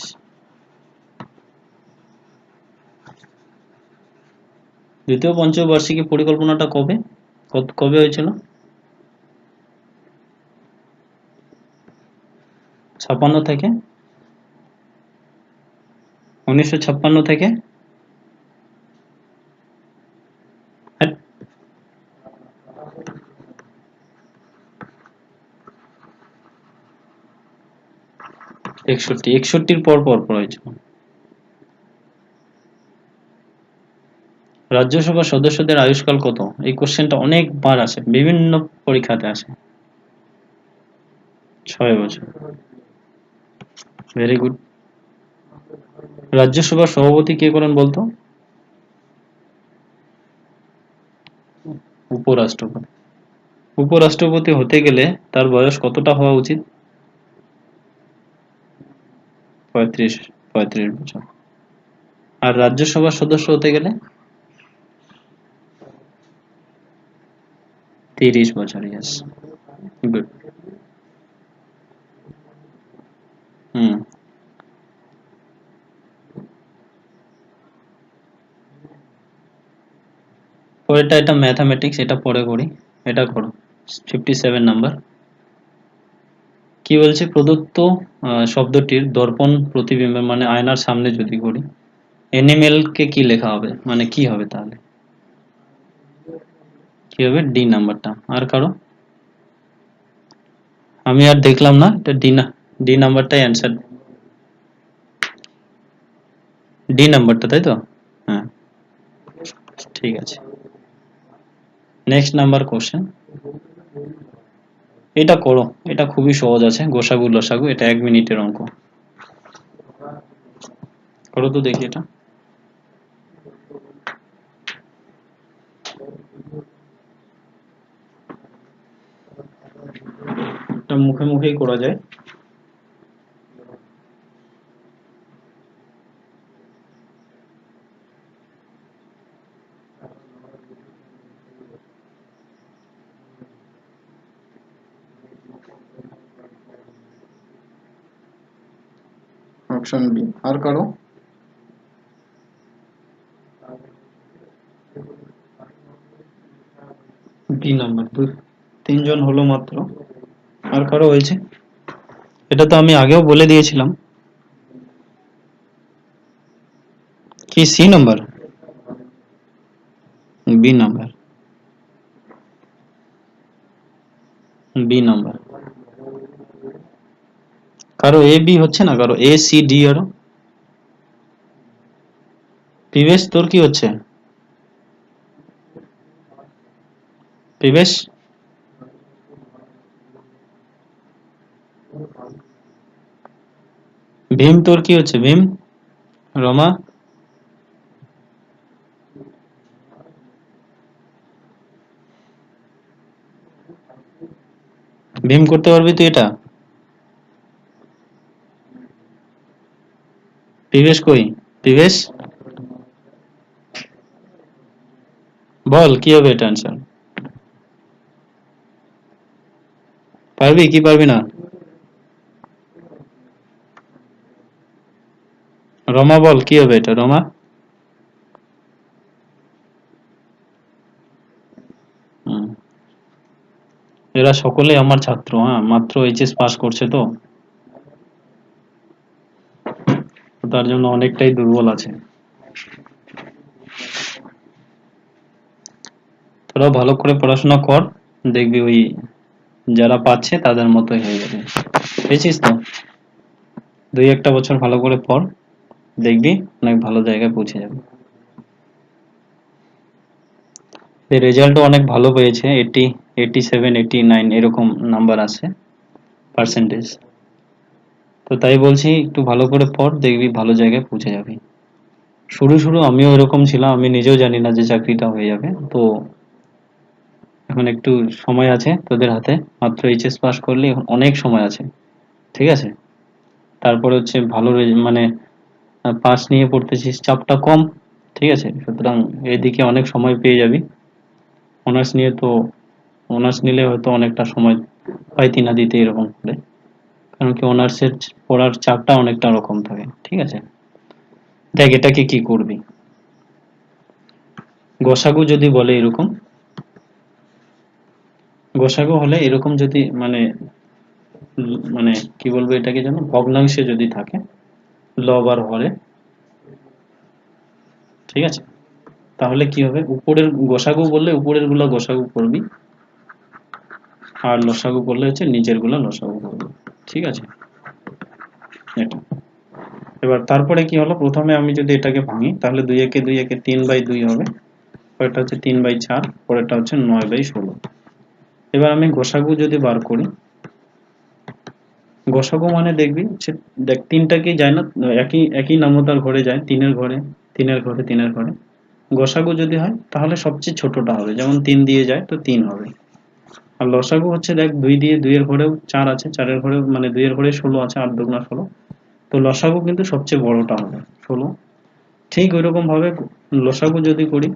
দ্বিতীয় পঞ্চবার্ষিকী পরিকল্পনাটা কবে হয়েছিল? 56 থেকে 1956 থেকে 61 পর হয়েছিল। রাজ্যসভার সদস্যদের আয়ুষ্কাল কত? এই কোশ্চেনটা অনেকবার আসে, বিভিন্ন পরীক্ষাতে আসে। 6 বছর। Very good. রাজ্যসভার সভাপতি কে করেন বলতো? উপরাষ্ট্রপতি। উপরাষ্ট্রপতি হতে গেলে তার বয়স কতটা হওয়া উচিত? 35 বছর। আর রাজ্যসভার সদস্য হতে গেলে 30 বছর। Yes, good. হুম, পরেরটা এটা ম্যাথামেটিক্স, এটা পরে করি। এটা করো, 57 নাম্বার। কি বলছে? প্রদত্ত শব্দটির দর্পণ প্রতিবিম্ব মানে আয়নার সামনে যদি করি, এনিমেল কে কি লেখা হবে, মানে কি হবে তাহলে? কি হবে? ডি নাম্বারটা। আর কারো? আমি আর দেখলাম না, এটা ডি নাম্বারটাই অ্যান্সার। ডি নাম্বারটা, তাই তো? হ্যাঁ, ঠিক আছে। নেক্সট নাম্বার কোশ্চেন, এটা করো। এটা খুবই সহজ আছে, গোসাগু লসাগু, এটা 1 মিনিটের অঙ্ক। করো তো দেখি এটা। এটা মুখে মুখেই করা যায়। Option B. আর কারো? বি নাম্বার। তিনজন হলো মাত্র। আর কারো হয়েছে? এটা তো আমি আগেও বলে দিয়েছিলাম। কি C number? B number. B number. কারো এ বি হচ্ছে না, কারো এ সি ডি। আরো পিবেশ, তোর কি হচ্ছে? পিবেশ, ভীম, তোর কি হচ্ছে? ভীম, রমা, ভীম করতে পারবি তুই এটা? পিবেশ কই? পিবেশ, বল কি হবে এটা অ্যান্সার? পারবি কি পারবি না? রমা বল কি হবে এটা, রমা? হুম, এরা সকলেই আমার ছাত্র। হ্যাঁ, মাত্র এইচএস পাস করছে, তো তার জন্য অনেকটাই দুর্বল আছে। তোরা ভালো করে পড়াশোনা কর, দেখবি ওই যারা পাচ্ছে তাদের মতোই হয়ে যাবে। পেয়েছিস তো? 2-1 বছর ভালো করে পড়, দেখবি অনেক ভালো জায়গায় পৌঁছে যাবে। এই রেজাল্টও অনেক ভালো পেয়েছে, 87 89 এরকম নাম্বার আছে পার্সেন্টেজ। তো তাই বলছি একটু ভালো করে পড়, দেখবি ভালো জায়গায় পৌঁছে যাবি। শুরু শুরু আমিও এরকম ছিলাম, আমি নিজেও জানি না যে চাকরিটা হয়ে যাবে। তো এখন একটু সময় আছে তোদের হাতে, মাত্র এইচএস পাস করলে এখন অনেক সময় আছে, ঠিক আছে? তারপরে হচ্ছে ভালো মানে পাস নিয়ে পড়তেছিস, চাপটা কম, ঠিক আছে? সুতরাং এদিকে অনেক সময় পেয়ে যাবি। অনার্স নিয়ে তো, অনার্স নিলে হয়তো অনেকটা সময় পাইতি না দিতে এরকম করে, কারণ কি অনার্সের পড়ার চাপটা অনেকটা রকম থাকে, ঠিক আছে? দেখ এটাকে কি করবি, গোসাগু যদি বলে এরকম, গোসাগু হলে এরকম যদি মানে মানে কি বলবো এটাকে যেন, ভগ্নাংশে যদি থাকে লব আর হরে, ঠিক আছে? তাহলে কি হবে, উপরের গোসাগু বললে উপরের গুলা গোসাগু করবি, আর লসাগু করলে হচ্ছে নিচের গুলা লসাগু করবি, ঠিক আছে? এটা এবার তারপরে কি হলো, প্রথমে আমি যদি এটাকে ভাঙি তাহলে 2 একে 2 একে 3/2 হবে, পরেরটা হচ্ছে 3/4, পরেরটা হচ্ছে 9/16। এবার আমি গোসাগু যদি বার করি, গোসাগু মানে দেখবি দেখ তিনটাকেই যায় না, একই একই নামতার ঘরে যায়, তিনের ঘরে, তিনের ঘরে, তিনের ঘরে। গোসাগু যদি হয় তাহলে সবচেয়ে ছোটটা হবে, যেমন 3 দিয়ে যায় তো 3 হবে। আর লসাগু হচ্ছে দেখ 2 দিয়ে 2 এর ঘরেও 4 আছে, 4 এর ঘরেও মানে 2 এর ঘরে 16 আছে, 8 দুগুণা 16। তো লসাগু কিন্তু সবচেয়ে বড়টা হবে 16। ঠিক ওইরকম ভাবে লসাগু যদি করি,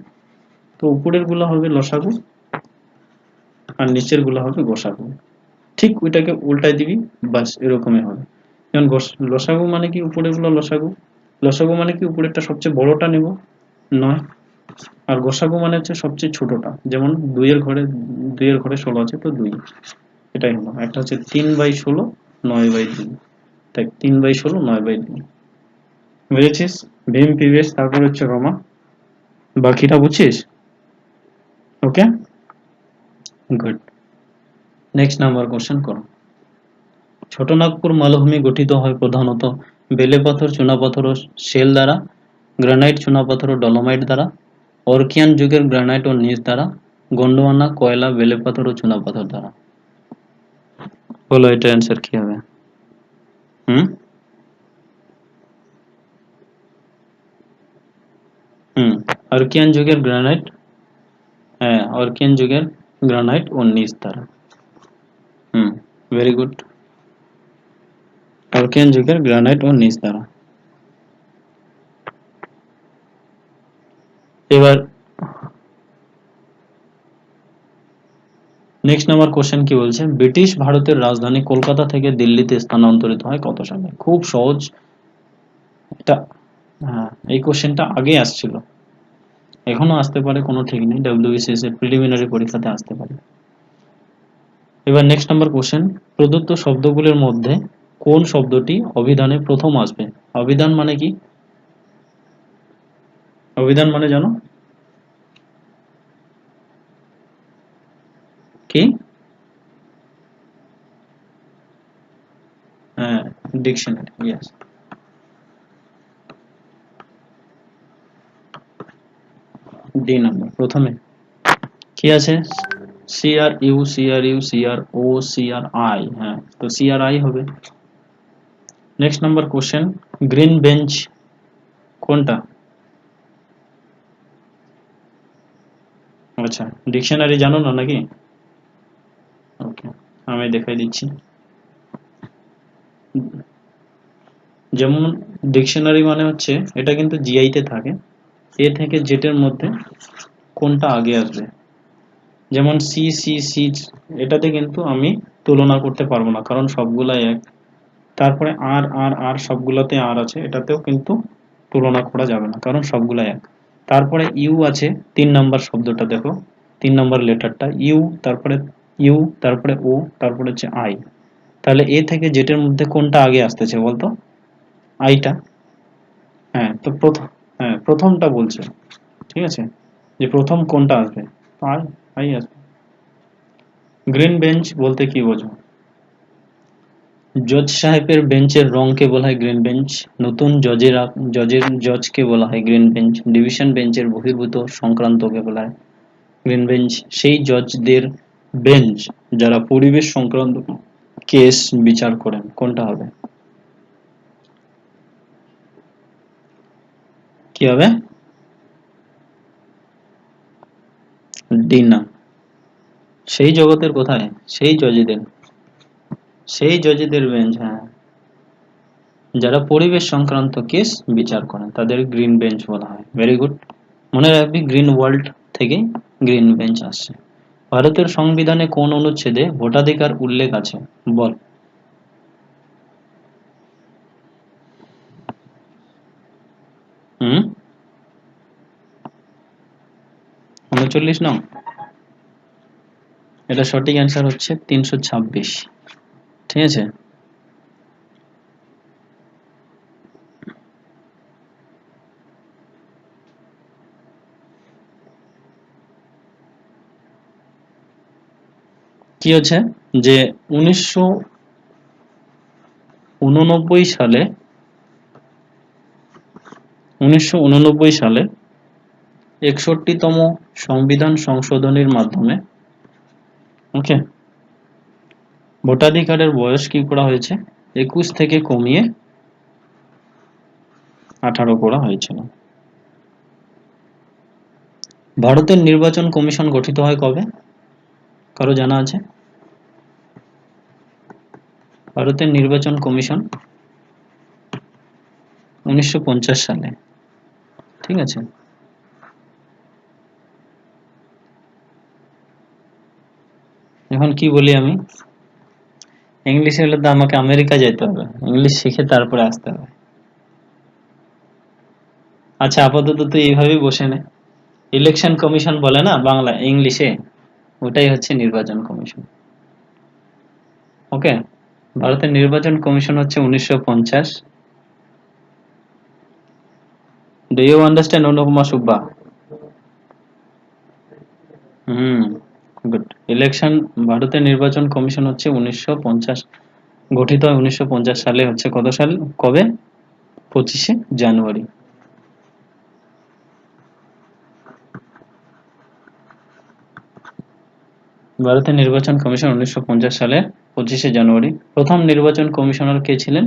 তো উপরের গুলা হবে লসাগু আর নিচের গুলা হবে গোসাগু। ঠিক ওইটাকে উল্টাই দিবি, বাস এরকমই হবে। যেমন লসাগু মানে কি উপরের গুলো লসাগু, লসাগু মানে কি উপরেরটা সবচেয়ে বড়টা নেব 9, আর গোসাগু মানে হচ্ছে সবচেয়ে ছোটটা, যেমন 2 এর ঘরে 16 আছে তো 2। এটাই হলো, একটা হচ্ছে 3/16, 9/2। তাই 3/16, 9/2। বুঝেছিস? ভীম পিভিএস তারপর হচ্ছে রমা, বাকিটা বুঝছিস? ওকে, গুড। নেক্সট নাম্বার কোশ্চেন করো। ছোটনাগপুর মালভূমি গঠিত হয় প্রধানত বেলে পাথর, চুনাপাথর ও শেল দ্বারা, গ্রানাইট, চুনাপাথর ও ডলোমাইট দ্বারা, অর্কিয়ান যুগের গ্রানাইট ও নিচ দ্বারা, গন্ডোয়ানা, কয়লা, বেলে পাথর ও চুনাপাথর দ্বারা। বলো এটা অ্যান্সার কি হবে? হুম হুম আর্কিয়ান যুগের গ্রানাইট, হ্যাঁ আর্কিয়ান যুগের গ্রানাইট ও নিচ দ্বারা। হুম, ভেরি গুড। আর্কিয়ান যুগের গ্রানাইট ও নিচ দ্বারা। এবার নেক্সট নাম্বার কোশ্চেন কি বলছে, ব্রিটিশ ভারতের রাজধানী কলকাতা থেকে দিল্লিতে স্থানান্তরিত হয় কত সালে? খুব সহজ এটা। হ্যাঁ, এই কোশ্চেনটা আগে আসছিল, এখনো আসতে পারে, কোনো ঠিক নেই, ডব্লিউবিসিএস এর প্রিলিমিনারি পরীক্ষাতে আসতে পারে। এবার নেক্সট নাম্বার কোশ্চেন, প্রদত্ত শব্দগুলোর মধ্যে কোন শব্দটি অভিধানে প্রথম আসবে? অভিধান মানে কি? অভিধান মানে জানো কি? হ্যাঁ, ডিকশনারি, ইয়েস। ডি নাম্বার প্রথমে কি আছে? CRU, CRU, CRO, CRI, হ্যাঁ তো CRI হবে। Next number question, green bench কোনটা? আচ্ছা, ডিকশনারি জানো না নাকি? ওকে, আমি দেখাই দিচ্ছি। যেমন ডিকশনারি মানে হচ্ছে এটা কিন্তু জিআই তে থাকে, এ থেকে জেড এর মধ্যে কোনটা আগে আসবে। যেমন সি সি সি, এটাতে কিন্তু আমি তুলনা করতে পারবো না কারণ সবগুলাই এক। তারপরে আর আর আর সবগুলোতে আর আছে, এটাতেও কিন্তু তুলনা করা যাবে না কারণ সবগুলাই এক। তারপরে ইউ আছে, 3 নাম্বার শব্দটা দেখো, 3 নাম্বার লেটারটা ইউ, তারপরে ইউ, তারপরে ও, তারপরে হচ্ছে আই। তাহলে এ থেকে জেড এর মধ্যে কোনটা আগে আসতেছে বলতো? আইটা। হ্যাঁ তো প্রথম, হ্যাঁ প্রথমটা বলছে, ঠিক আছে, যে প্রথম কোনটা আসবে, আই, আই আসবে। গ্রিন বেঞ্চ বলতে কি বোঝো? জজ সাহেবের বেঞ্চের রংকে বলা হয় গ্রিন বেঞ্চ। নতুন জজকে বলা হয় গ্রিন বেঞ্চ। ডিভিশন বেঞ্চের বহির্ভূত সংক্রান্তকে বলা হয় গ্রিন বেঞ্চ। সেই জজদের বেঞ্চ যারা পরিবেশ সংক্রান্ত কেস বিচার করেন, কোনটা হবে? কি হবে? ডি না। সেই জগতের কোথায়? সেই জজেদের বেঞ্চ, হ্যাঁ, যারা পরিবেশ সংক্রান্ত কেস বিচার করেন তাদের গ্রিন বেঞ্চ বলা হয়। Very good. মনে রাখবি গ্রিন ওয়ার্ল্ড থেকে গ্রিন বেঞ্চ আসছে। ভারতের সংবিধানে কোন অনুচ্ছেদে ভোটাধিকার উল্লেখ আছে? বল। হুম 39 নং। এটা সঠিক অ্যান্সার হচ্ছে 326। ঠিক আছে। কি হচ্ছে যে 1989 সালে 1989 সালে 61তম সংবিধান সংশোধনীর মাধ্যমে, ওকে, ভোটাধিকারের বয়স কি করা হয়েছে? 21 থেকে কমিয়ে 18 করা হয়েছিল। ভারতের নির্বাচন কমিশন গঠিত হয় কবে? কারো জানা আছে? ভারতের নির্বাচন কমিশন 1950 সালে। ঠিক আছে। এখন কি বলি আমি, ইংলিশে হলে তো আমাকে আমেরিকা যেতে হবে, ইংলিশ শিখে তারপরে আসতে হবে। আচ্ছা, আপাতত তুই এইভাবেই বসে নে। ইলেকশন কমিশন বলে না বাংলা, ইংলিশে ওটাই হচ্ছে নির্বাচন কমিশন। ওকে। ভারতের নির্বাচন কমিশন হচ্ছে 1950। Do you understand Anupama Subba? Hmm, good. Election, ভারতের নির্বাচন কমিশন হচ্ছে 1950, গঠিত হয় 1950 সালে, হচ্ছে কত সাল, কবে? 25শে জানুয়ারি। ভারতের নির্বাচন কমিশন 1950 সালে 25শে জানুয়ারি। প্রথম নির্বাচন কমিশনার কে ছিলেন?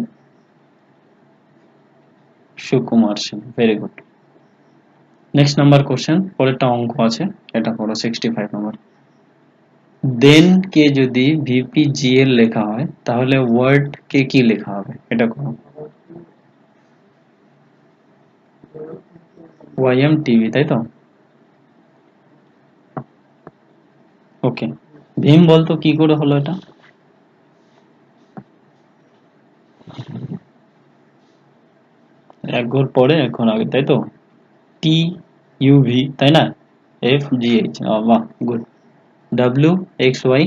Sukumar Sen. Very good. Next number question, পরেরটা অঙ্ক আছে, এটা করো 65 নম্বর। দেন কে যদি ভিপিজিএল লেখা হয় তাহলে ওয়ার্ড কে কি লেখা হবে? এটা করো। ওয়াইএমটিভি, তাই তো? ওকে। ভীম বলতো কি করে হলো এটা? এক ঘর পরে এক ঘর আগে, তাই তো? টি ইউভি, তাই না? এফ জি এইচ, বাহ, গুড। ডাব্লিউ এক্স ওয়াই,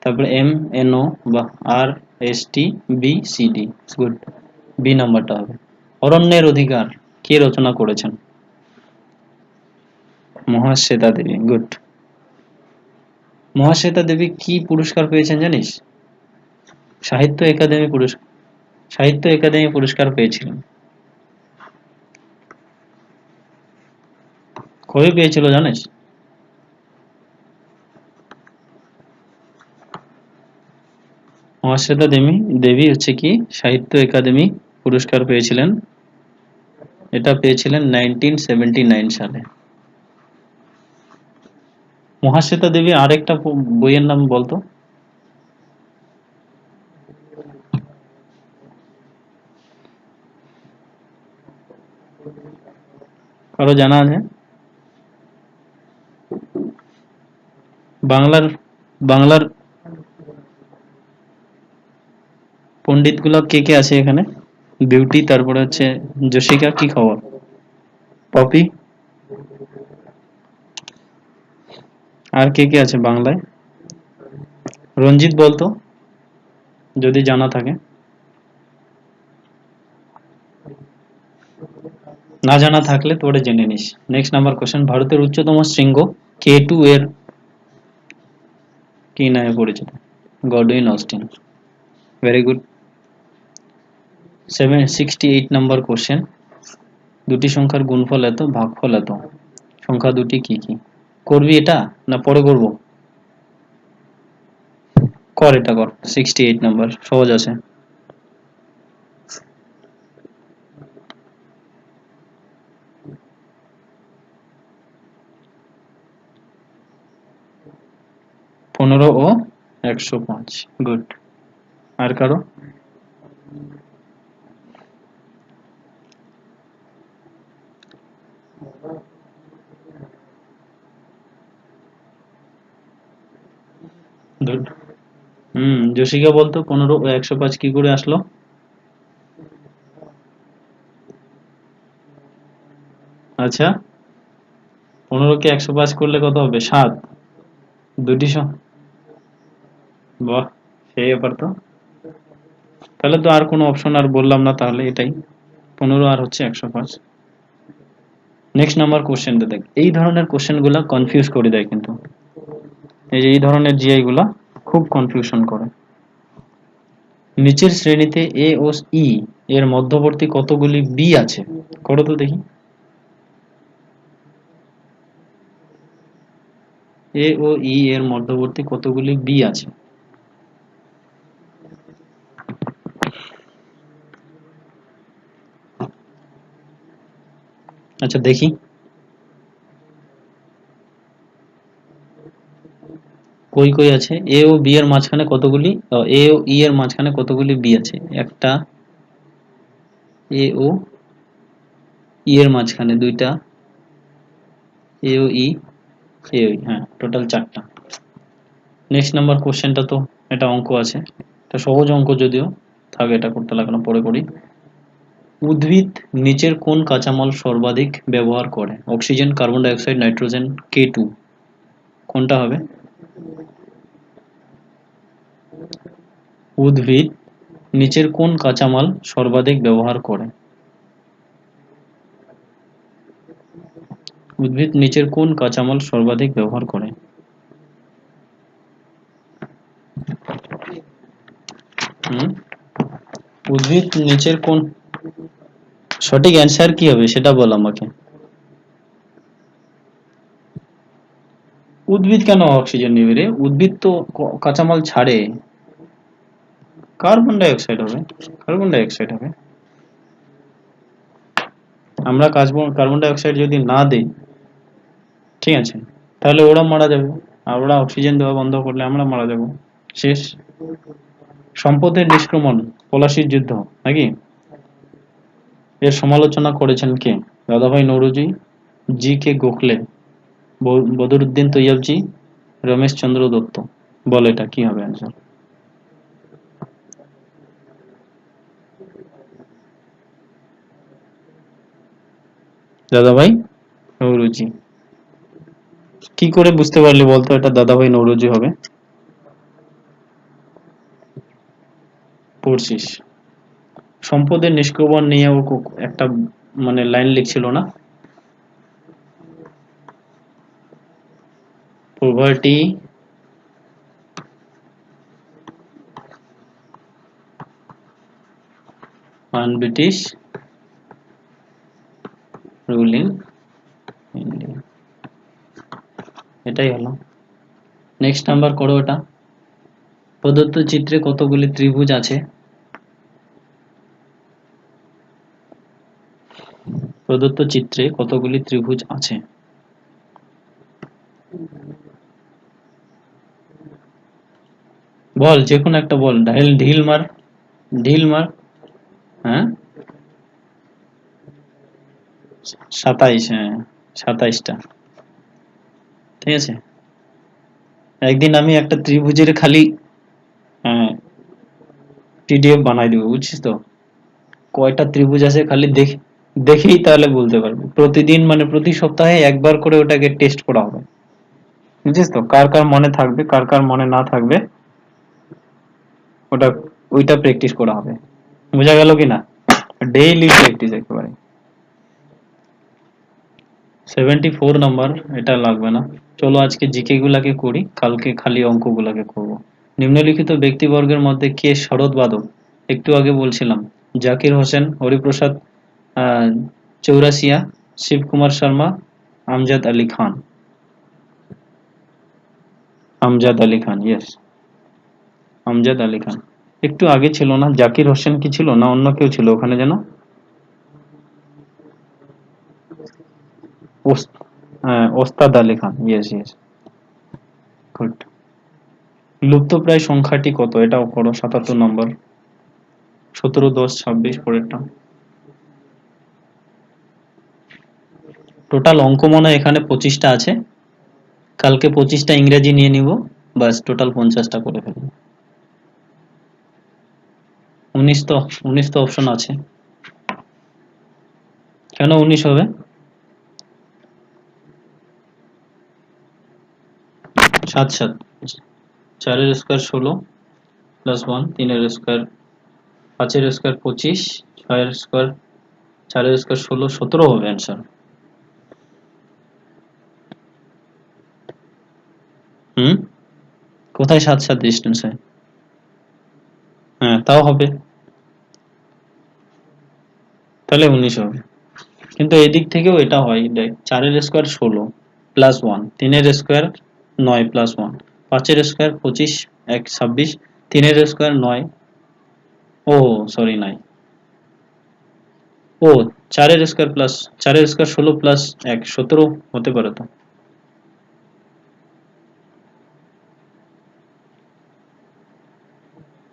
তারপরে এম এন ও বা R S T B C D, good. B নাম্বারটা হবে। অরণ্যের অধিকার কে রচনা করেছেন? মহাশ্বেতা দেবী, গুড। মহাশ্বেতা দেবী কি পুরস্কার পেয়েছেন জানিস? সাহিত্য একাডেমি পুরস্কার। সাহিত্য একাডেমি পুরস্কার পেয়েছিলেন। কবে পেয়েছিল জানিস? মহাশ্বেতা দেবী দেবী হচ্ছে কি সাহিত্য একাডেমি পুরস্কার পেয়েছিলেন, এটা পেয়েছিলেন 1979 সালে। মহাশ্বেতা দেবী আরেকটা বইয়ের নাম বলতো। কারো জানা আছে? বাংলার বাংলার পণ্ডিত গুলো কে কে আছে এখানে? বিউটি, তারপরে হচ্ছে জসিকা, কি খবর? পপি, আর কে কে আছে বাংলায়? রঞ্জিত বলতো, যদি জানা থাকে। না জানা থাকলে তোরে জেনে নিস। নেক্সট নাম্বার কোশ্চেন, ভারতের উচ্চতম শৃঙ্গ K2 এর কি নামে পরিচিত? Godwin Austen. Very good. 68 number question, দুটি সংখ্যার গুণফল এত, ভাগফল এত, সংখ্যা দুটি কি কি? করবি এটা না পরে করব? কর, এটা কর। 68 নাম্বার সহজ আছে। পনেরো ও 105। গুড। আর কারো? গুড। জসিকা বলতো 15 ও 105 কি করে আসলো? আচ্ছা, 15কে 105 করলে কত হবে? 7। দুটি বাহ, সেই ব্যাপার তো। তাহলে তো আর কোনো অপশন আর বললাম না, তাহলে এটাই 15 আর হচ্ছে 105। নেক্সট নাম্বার কোশ্চেনটা দেখ, এই ধরনের কোশ্চেন গুলা কনফিউজ করে দেয় কিন্তু, এই যে এই ধরনের জিআই গুলা খুব কনফিউশন করে। নিচের শ্রেণীতে এ ও ই এর মধ্যবর্তী কতগুলি বি আছে? করো তো দেখি। এ ও ই এর মধ্যবর্তী কতগুলি বি আছে? আচ্ছা দেখি, কই কই আছে? এ ও বি এর মাঝখানে কতগুলি, এ ও ই এর মাঝখানে কতগুলি বি আছে? একটা, এ ও ই এর মাঝখানে দুইটা, এ ও ই, এ ও ই, হ্যাঁ টোটাল 4টা। নেক্সট নাম্বার কোশ্চেনটা তো, এটা অঙ্ক আছে, এটা সহজ অঙ্ক যদিও, থাক এটা করতে লাগলো না, পরে করি। উদ্ভিদ নিচের কোন কাঁচামাল সর্বাধিক ব্যবহার করে? Oxygen, carbon die oxide, nitrogen, K2, কোনটা হবে? উদ্ভিদ নিচের কোন কাঁচামাল সর্বাধিক ব্যবহার করে? উদ্ভিদ নিচের কোন কাঁচামাল সর্বাধিক ব্যবহার করে? হুম, উদ্ভিদ নিচের কোন, সঠিক অ্যান্সার কি হবে সেটা বল আমাকে। উদ্ভিদ কেন অক্সিজেন নেবে রে? উদ্ভিদ তো কাঁচামাল ছাড়ে। কার্বন ডাই অক্সাইড হবে, কার্বন ডাই অক্সাইড হবে। আমরা কার্বন ডাই অক্সাইড যদি না দিই, ঠিক আছে, তাহলে ওরা মারা যাবে, আর ওরা অক্সিজেন দেওয়া বন্ধ করলে আমরা মারা যাব, শেষ। সম্পদের নিষ্ক্রমণ, পলাশির যুদ্ধ নাকি? এর সমালোচনা করেছেন কে? দাদাভাই নৌরোজি, জি কে গোখলে, বদরুদ্দিন তৈয়বজি, রমেশ চন্দ্র দত্ত। বল এটা কি হবে অ্যান্সার? দাদাভাই নৌরোজি। কি করে বুঝতে পারলি বলতো এটা দাদাভাই নৌরোজি হবে? পড়ছিস? সম্পদের নিষ্ক্রমণ নিয়ে ও একটা মানে লাইন লিখছিল না? Poverty on British rule in India, এটাই হলো। নেক্সট নাম্বার করো এটা। প্রদত্ত চিত্রে কতগুলি ত্রিভুজ আছে? প্রদত্ত চিত্রে কতগুলি ত্রিভুজ আছে? বল, যে কোনো একটা বল, ঢিল ঢিল মার, ঢিল মার। হ্যাঁ, 27, হ্যাঁ 27টা। ঠিক আছে, একদিন আমি একটা ত্রিভুজের খালি পিডিএফ বানাই দিব, বুঝছিস তো? কয়টা ত্রিভুজ আছে খালি দেখেই তাহলে বলতে পারবি। প্রতিদিন মানে প্রতি সপ্তাহে একবার করে ওটাকে টেস্ট করা হবে, বুঝছিস তো? কার কার মনে থাকবে, কার কার মনে না থাকবে, ওটা ওইটা প্র্যাকটিস করা হবে। বোঝা গেল কি না? ডেইলি প্র্যাকটিস একেবারে। 74 নাম্বার, এটা লাগবে না। চলো আজকে জিকে গুলাকে করি, কালকে খালি অঙ্ক গুলাকে করবো। নিম্নলিখিত ব্যক্তিবর্গের মধ্যে কে শরৎ বাদক? একটু আগে বলছিলাম, জাকির হোসেন, হরিপ্রসাদ চৌরাসিয়া, শিবকুমার শর্মা, আমজাদ আলী খান। আমজাদ আলী খান, ইয়েস, আমজাদ আলী খান। একটু আগে ছিল না জাকির হোসেন, কি ছিল না অন্য কেউ ছিল ওখানে যেন? ওস্তাদ Ali Khan, yes yes, good. লুপ্তপ্রায় সংখ্যাটি কত, এটাও করো, 77 নম্বর। 17, 10, 26 পরেরটা। টোটাল অঙ্ক মনে হয় এখানে 25টা আছে, কালকে 25টা ইংরেজি নিয়ে নিব, বাস টোটাল 50টা করে ফেলবো। 19 তো অপশন আছে, কেন 19 হবে? 7 7, 4 square 16 plus 1, 3 square, 5 square 25, 6 square, 4 square 16, 17 হবে অ্যান্সার। হুম, কোথায় 7 7 ডিস্টেন্সে? হ্যাঁ তাও হবে, তাহলে 19 হবে। কিন্তু এদিক থেকেও এটা হয়, দেখ 4 square 16 plus 1, 3 square 9 plus 1, 5 square 25, 1 26, 3 square 9, ও সরি 9, ও 4 স্কোয়ার প্লাস 4 স্কোয়ার 16 প্লাস 1 17 হতে পারে তো।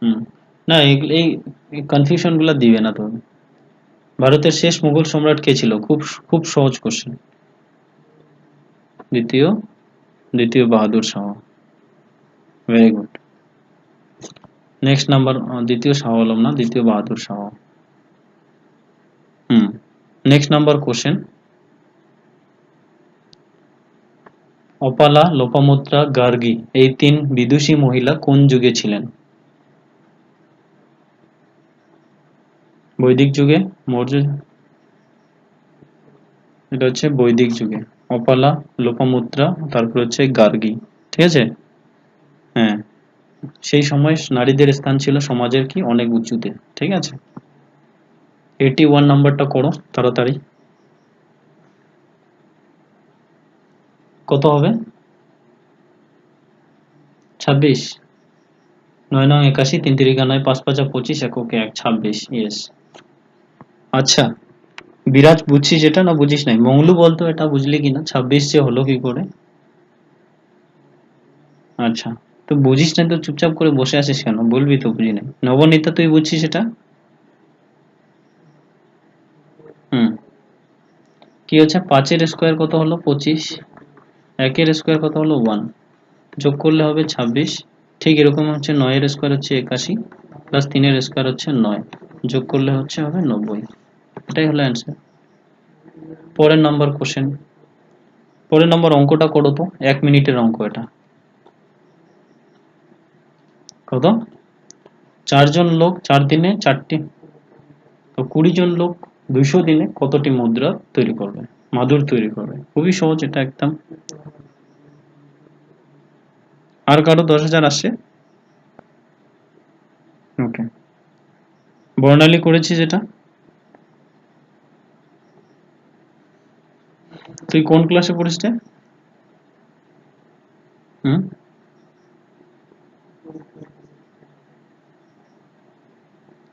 হুম, না এই কনফিউশন গুলা দিবে না তো। ভারতের শেষ মুঘল সম্রাট কে ছিল? খুব খুব সহজ কোশ্চেন। দ্বিতীয় দ্বিতীয় Bahadur Shah, very good. Next number, দ্বিতীয় শাহ আলম না, দ্বিতীয় বাহাদুর শাহ। হুম, next number question. Apala, Lopamudra, Gargi এই 3 বিদুষী মহিলা কোন যুগে ছিলেন? বৈদিক যুগে, মৌর্য, এটা হচ্ছে বৈদিক যুগে। অপালা, লোপামুদ্রা, তারপর হচ্ছে গার্গী, ঠিক আছে। হ্যাঁ, সেই সময় নারীদের স্থান ছিল সমাজের কি অনেক উঁচুতে, ঠিক আছে। 81 নাম্বারটা করো তাড়াতাড়ি। কত হবে? 26, 9 9 81, 3 3 9, 5 5 25, এককে 1, 26, ইয়েস। আচ্ছা, বিরাজ বুঝছিস এটা না বুঝিস নাই? মংলু বলতো এটা বুঝলি কিনা, 26 যে হলো কি করে? আচ্ছা, তো বুঝিস না তো চুপচাপ করে বসে আছিস কেন? বলবি তো বুঝি নাই। নবনীতা তুই বুঝছিস এটা? হুম, কি হচ্ছে 5 এর স্কোয়ার কত হলো 25, 1 এর স্কোয়ার কত হলো 1, যোগ করলে হবে 26। ঠিক এরকম হচ্ছে 9 এর স্কোয়ার হচ্ছে 81 প্লাস 3 এর স্কোয়ার হচ্ছে 9, যোগ করলে হচ্ছে হবে 90। এটাই হলো অ্যান্সার। পরের নাম্বার কোশ্চেন, পরের নাম্বার অঙ্কটা করো তো, 1 মিনিটের অঙ্ক এটা। কত? 4 জন লোক 4 দিনে 4টি, তো 20 জন লোক 200 দিনে কতটি মুদ্রা তৈরি করবে, মাদুর তৈরি করবে? খুবই সহজ এটা একদম। আর কারো 10,000 আসছে? ওকে, বর্ণালী করেছি যেটা। তুই কোন ক্লাসে পড়িস রে? হুম,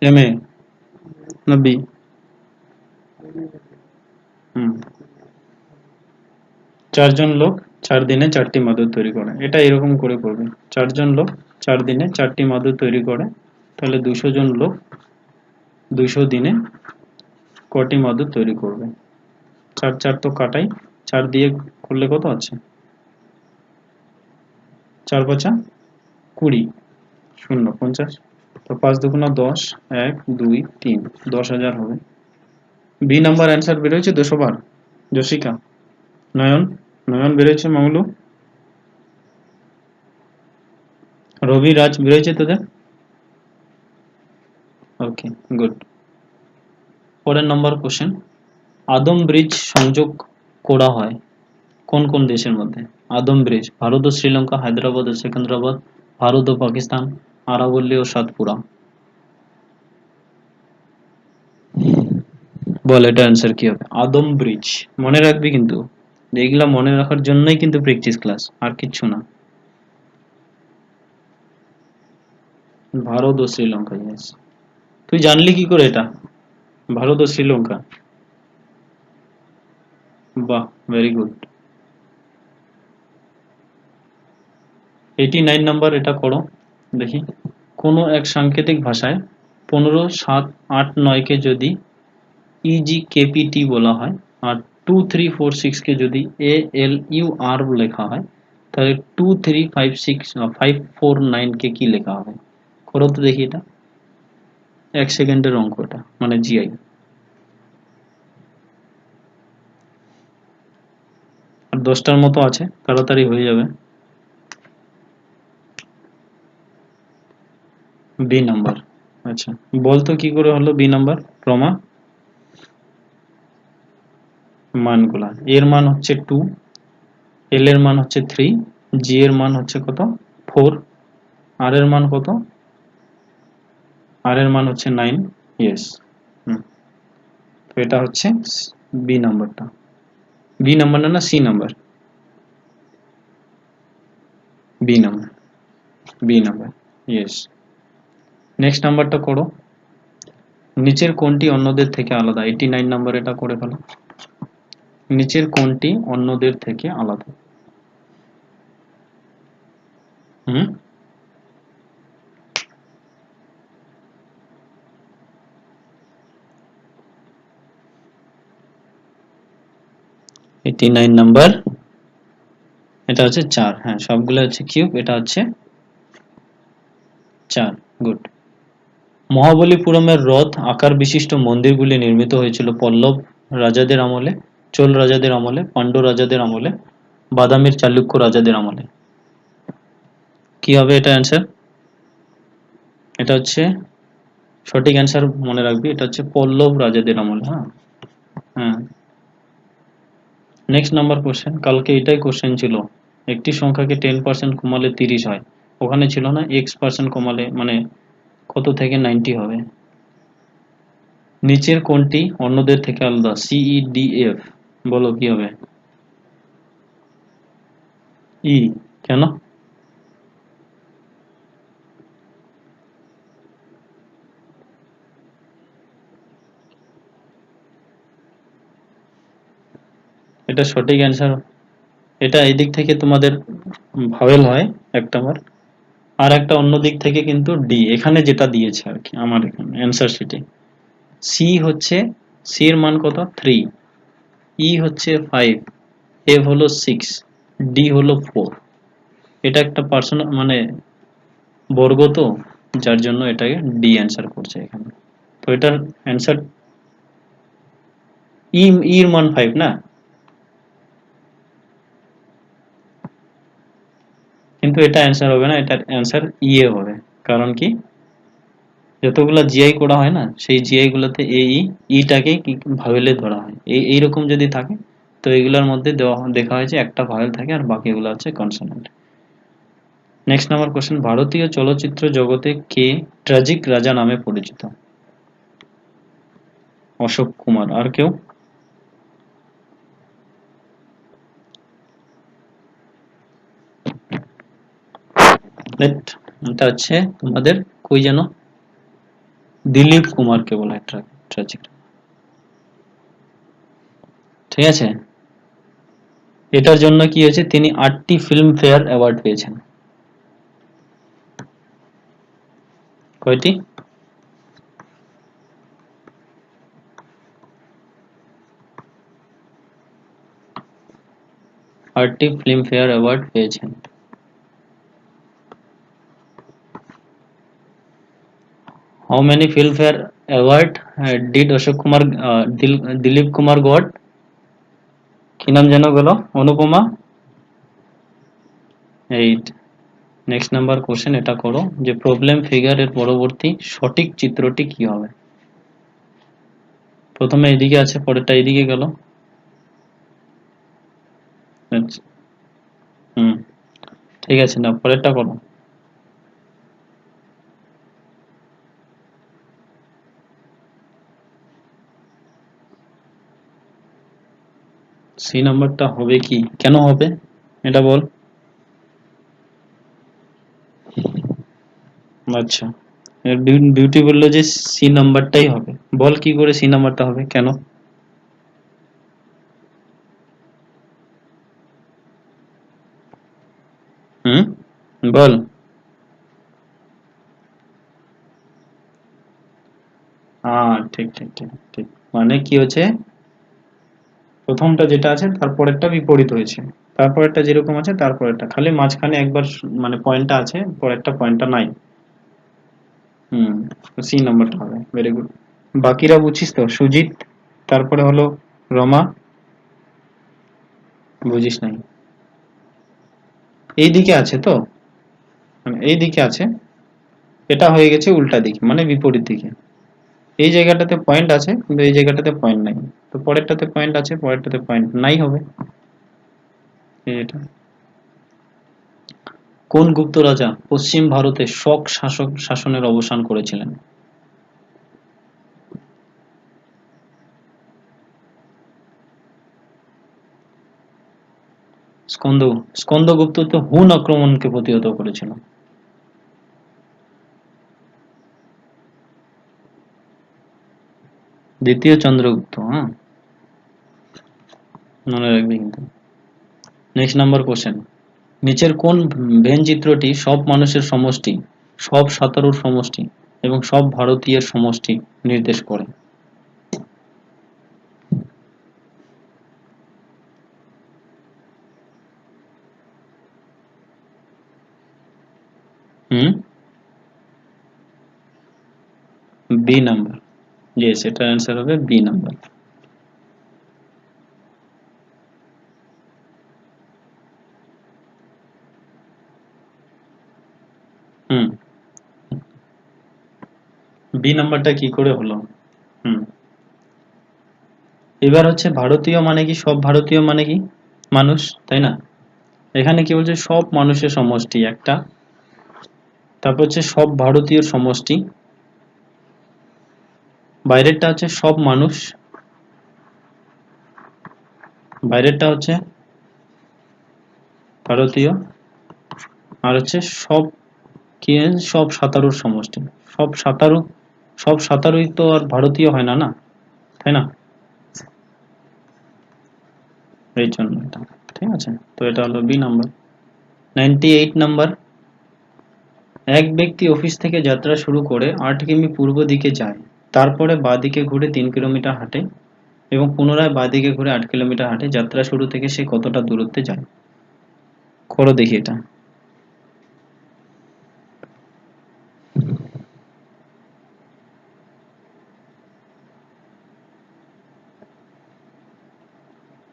এম এ না বি? হুম, 4 জন লোক 4 দিনে 4টি মাদুর তৈরি করে, এটা এরকম করে করবে। 4 জন লোক 4 দিনে 4টি মাদুর তৈরি করে, তাহলে 200 জন লোক 200 দিনে কটি মাদুর তৈরি করবে? 4 4 তো কাটাই, 4 দিয়ে করলে কত আছে? 4 5 20, 0 50, তো 5 দুগুণা 10, 1 2 3, 10,000 হবে। বি নাম্বার অ্যান্সার বেরোয়েছে 200 বার। যশিকা, নয়ন, নয়ন বেরোয়েছে, মঙ্গলু, রবি, রাজ বেরোয়েছে তোদের? ওকে, গুড। পরের নম্বর কোশ্চেন, আদম ব্রিজ সংযোগ করা হয় কোন কোন দেশের মধ্যে? আদম ব্রিজ, ভারত ও শ্রীলঙ্কা, হায়দ্রাবাদ ও সেকেন্দ্রাবাদ, ভারত ও পাকিস্তান, আরাবল্লী ও সাতপুরা। বল এটা অ্যান্সার কি হবে? আদম ব্রিজ। মনে রাখবি কিন্তু, এইগুলা মনে রাখার জন্যই কিন্তু প্র্যাকটিস ক্লাস, আর কিচ্ছু না। ভারত ও শ্রীলঙ্কা, ইয়েস। তুই জানলি কি করে এটা, ভারত ও শ্রীলঙ্কা? বাহ, ভেরি গুড। 89 নাম্বার, এটা করো দেখি। কোনো এক সাংকেতিক ভাষায় 15, 7, 8, 9 কে যদি EGKPT বলা হয়, আর 2, 3, 4, 6 কে যদি ALUR লেখা হয়, তাহলে 2, 3, 5, 6, 5, 4, 9 কে কি লেখা হবে? করো তো দেখি এটা। 1 সেকেন্ডের অঙ্ক এটা, মানে জিআই। আর 10টার মতো আছে, তাড়াতাড়ি হয়ে যাবে। B number. আচ্ছা, বলতো কি করে হলো বি নাম্বার? প্রমা মানগুলা, এর মান হচ্ছে 2, এল এর মান হচ্ছে 3, জি এর মান হচ্ছে কত? 4, আর এর মান কত? আর এর মান হচ্ছে 9। ইয়েস। তো এটা হচ্ছে বি নাম্বারটা। বি নাম্বার না, C number? B number, B number, yes. Next নাম্বারটা করো। নিচের কোনটি অন্যদের থেকে আলাদা? 89 নাম্বার, এটা করে ফেলো। নিচের কোনটি অন্যদের থেকে আলাদা? হুম, 89 নাম্বার, এটা হচ্ছে 4। হ্যাঁ, সবগুলো হচ্ছে কিউব, এটা হচ্ছে 4। গুড। মহাবলীপুরমের রথ আকার বিশিষ্ট মন্দিরগুলি নির্মিত হয়েছিল পল্লব রাজাদের আমলে, চোল রাজাদের আমলে, পাণ্ড্য রাজাদের আমলে, বাদামীর চালুক্য রাজাদের আমলে। কি হবে এটা অ্যান্সার? এটা হচ্ছে সঠিক অ্যান্সার, মনে রাখবি, এটা হচ্ছে পল্লব রাজাদের আমলে। হ্যাঁ, হ্যাঁ। নেক্সট নাম্বার কোশ্চেন, কালকে এটাই কোশ্চেন ছিল। একটি সংখ্যাকে 10% কমালে 30 হয়, ওখানে ছিল না x% কমালে মানে কত থেকে 90 হবে? নিচের কোনটি অন্যদের থেকে আলাদা? CEDF, বলো কি হবে? ই। কেন? এটা সঠিক অ্যান্সার। এটা এই দিক থেকে তোমাদের ভাওয়েল হয় একটা বার, আর একটা অন্য দিক থেকে কিন্তু ডি, এখানে যেটা দিয়েছে আর কি আমার এখানে অ্যান্সার শিটে। সি হচ্ছে, সি এর মান কত? 3, ই হচ্ছে 5, এফ হলো 6, ডি হলো 4। এটা একটা পার্সোনাল মানে বর্গ, তো যার জন্য এটাকে ডি অ্যান্সার করছে এখানে। তো এটার অ্যান্সার ই, এর মান 5 না, কিন্তু এটা অ্যান্সার হবে না, এটার অ্যান্সার ইয়ে হবে। কারণ কি, যতগুলা জিআই করা হয় না, সেই জিআই গুলোতে এই ইটাকে কি ভাওয়েলে ধরা হয়, এইরকম যদি থাকে, তো এগুলোর মধ্যে দেখা হয়েছে একটা ভাওয়েল থাকে আর বাকিগুলো হচ্ছে কনসোনেন্ট। নেক্সট নাম্বার কোশ্চেন, ভারতীয় চলচ্চিত্র জগতে কে ট্র্যাজিক রাজা নামে পরিচিত? অশোক কুমার, আর কেউ? এটা হচ্ছে তোমাদের কই যেন, দিলীপ কুমারকে বলা হয় ট্র্যাজিক। ঠিক আছে, এটার জন্য কি হয়েছে, তিনি 8টি ফিল্ম ফেয়ার অ্যাওয়ার্ড পেয়েছেন। কয়টি? 8টি ফিল্ম ফেয়ার অ্যাওয়ার্ড পেয়েছেন। How many Filmfare award did Ashok Kumar Dilip Kumar got? কি নাম যেন গেল? অনুপমা। 8। নেক্সট নাম্বার কোশ্চেন, এটা করো যে প্রবলেম ফিগার এর পরবর্তী সঠিক চিত্রটি কি হবে? প্রথমে এইদিকে আছে, পরেরটা এইদিকে গেল। আচ্ছা, হুম, ঠিক আছে, না পরেরটা করো। সি নাম্বারটা হবে কি, কেন হবে এটা বল। আচ্ছা, বিউটি বললো যে সি নাম্বারটাই হবে, বল কি করে সি নাম্বারটা হবে, কেন? হুম, বল। হ্যাঁ, ঠিক ঠিক ঠিক ঠিক, মানে কি হচ্ছে, প্রথমটা যেটা আছে তারপরেরটা বিপরীত হয়েছে, তারপরেরটা যেরকম আছে তারপরেরটা, খালি মাঝখানে একবার মানে পয়েন্টটা আছে, পরেরটা পয়েন্টটা নাই। হুম, সি নাম্বারটা হবে, ভেরি গুড। বাকিরা বুঝছিস তো? সুজিত, তারপরে হলো রমা, বুঝিস নাই? এই দিকে আছে তো, মানে এই দিকে আছে, এটা হয়ে গেছে উল্টা দিকে মানে বিপরীত দিকে। এই জায়গাটাতে পয়েন্ট আছে কিন্তু এই জায়গাটাতে পয়েন্ট নাই, তো পরেরটাতে পয়েন্ট আছে পরেরটাতে পয়েন্ট নাই হবে। এটা কোন গুপ্ত রাজা পশ্চিম ভারতে শক শাসনের অবসান করেছিলেন? স্কন্দ স্কন্দগুপ্ত তো হুন আক্রমণকে প্রতিহত করেছিল। দ্বিতীয় চন্দ্রগুপ্ত, হ্যাঁ, মনে রাখবি কিন্তু। নেক্সট নাম্বার কোশ্চেন, নিচের কোন ভেন চিত্রটি সব মানুষের সমষ্টি, সব সাঁতারুর সমষ্টি এবং সব ভারতীয়ের সমষ্টি নির্দেশ করে? হুম, বি নাম্বার, ইয়েস, এটার অ্যান্সার হবে বি নাম্বার। হুম, বি নাম্বারটা কি করে হলো? হুম, এবার হচ্ছে ভারতীয় মানে কি, সব ভারতীয় মানে কি, মানুষ, তাই না? এখানে কি বলছে, সব মানুষের সমষ্টি একটা, তারপর হচ্ছে সব ভারতীয় সমষ্টি, বাইরেরটা হচ্ছে সব মানুষ, বাইরেরটা হচ্ছে ভারতীয়, আর হচ্ছে সব কি, সব সাঁতারুর সমষ্টি। সব সাঁতারু, সব সাঁতারুই তো আর ভারতীয় হয় না, না, তাই না? এই জন্য এটা, ঠিক আছে, তো এটা হলো বি নাম্বার। 98 নাম্বার, এক ব্যক্তি অফিস থেকে যাত্রা শুরু করে 8 কিমি পূর্ব দিকে যায়, তারপরে বাঁদিকে ঘুরে 3 কিলোমিটার হাঁটে এবং পুনরায় বাঁদিকে ঘুরে 8 কিলোমিটার হাঁটে, যাত্রা শুরু থেকে সে কতটা দূরত্বে যায়? করো দেখি এটা।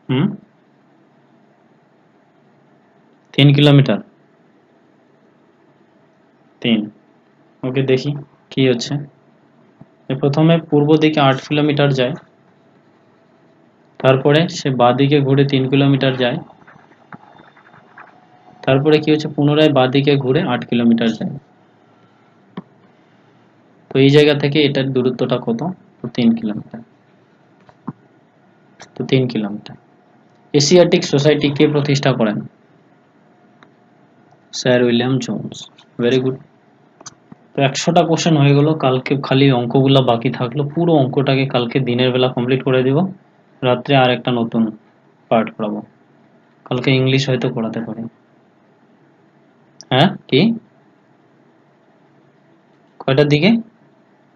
হুম, 3 কিলোমিটার, 3, ওকে দেখি কি হচ্ছে। প্রথমে পূর্ব দিকে 8 কিলোমিটার যায়, তারপরে সে বাঁদিকে ঘুরে 3 কিলোমিটার যায়, তারপরে কি হচ্ছে, পুনরায় বাঁদিকে ঘুরে 8 কিলোমিটার যায়। তো এই জায়গা থেকে এটার দূরত্বটা কত? তো 3 কিলোমিটার, তো 3 কিলোমিটার। এশিয়াটিক সোসাইটি কে প্রতিষ্ঠা করেন? Sir William Jones, very good. তো 100টা কোশ্চেন হয়ে গেল, কালকে খালি অঙ্কগুলা বাকি থাকলো, পুরো অঙ্কটাকে কালকে দিনের বেলা কমপ্লিট করে দিব, রাত্রে আর একটা নতুন পার্ট পড়াবো। কালকে ইংলিশ হয়তো পড়াতে পারি। হ্যাঁ, কি, কয়টার দিকে?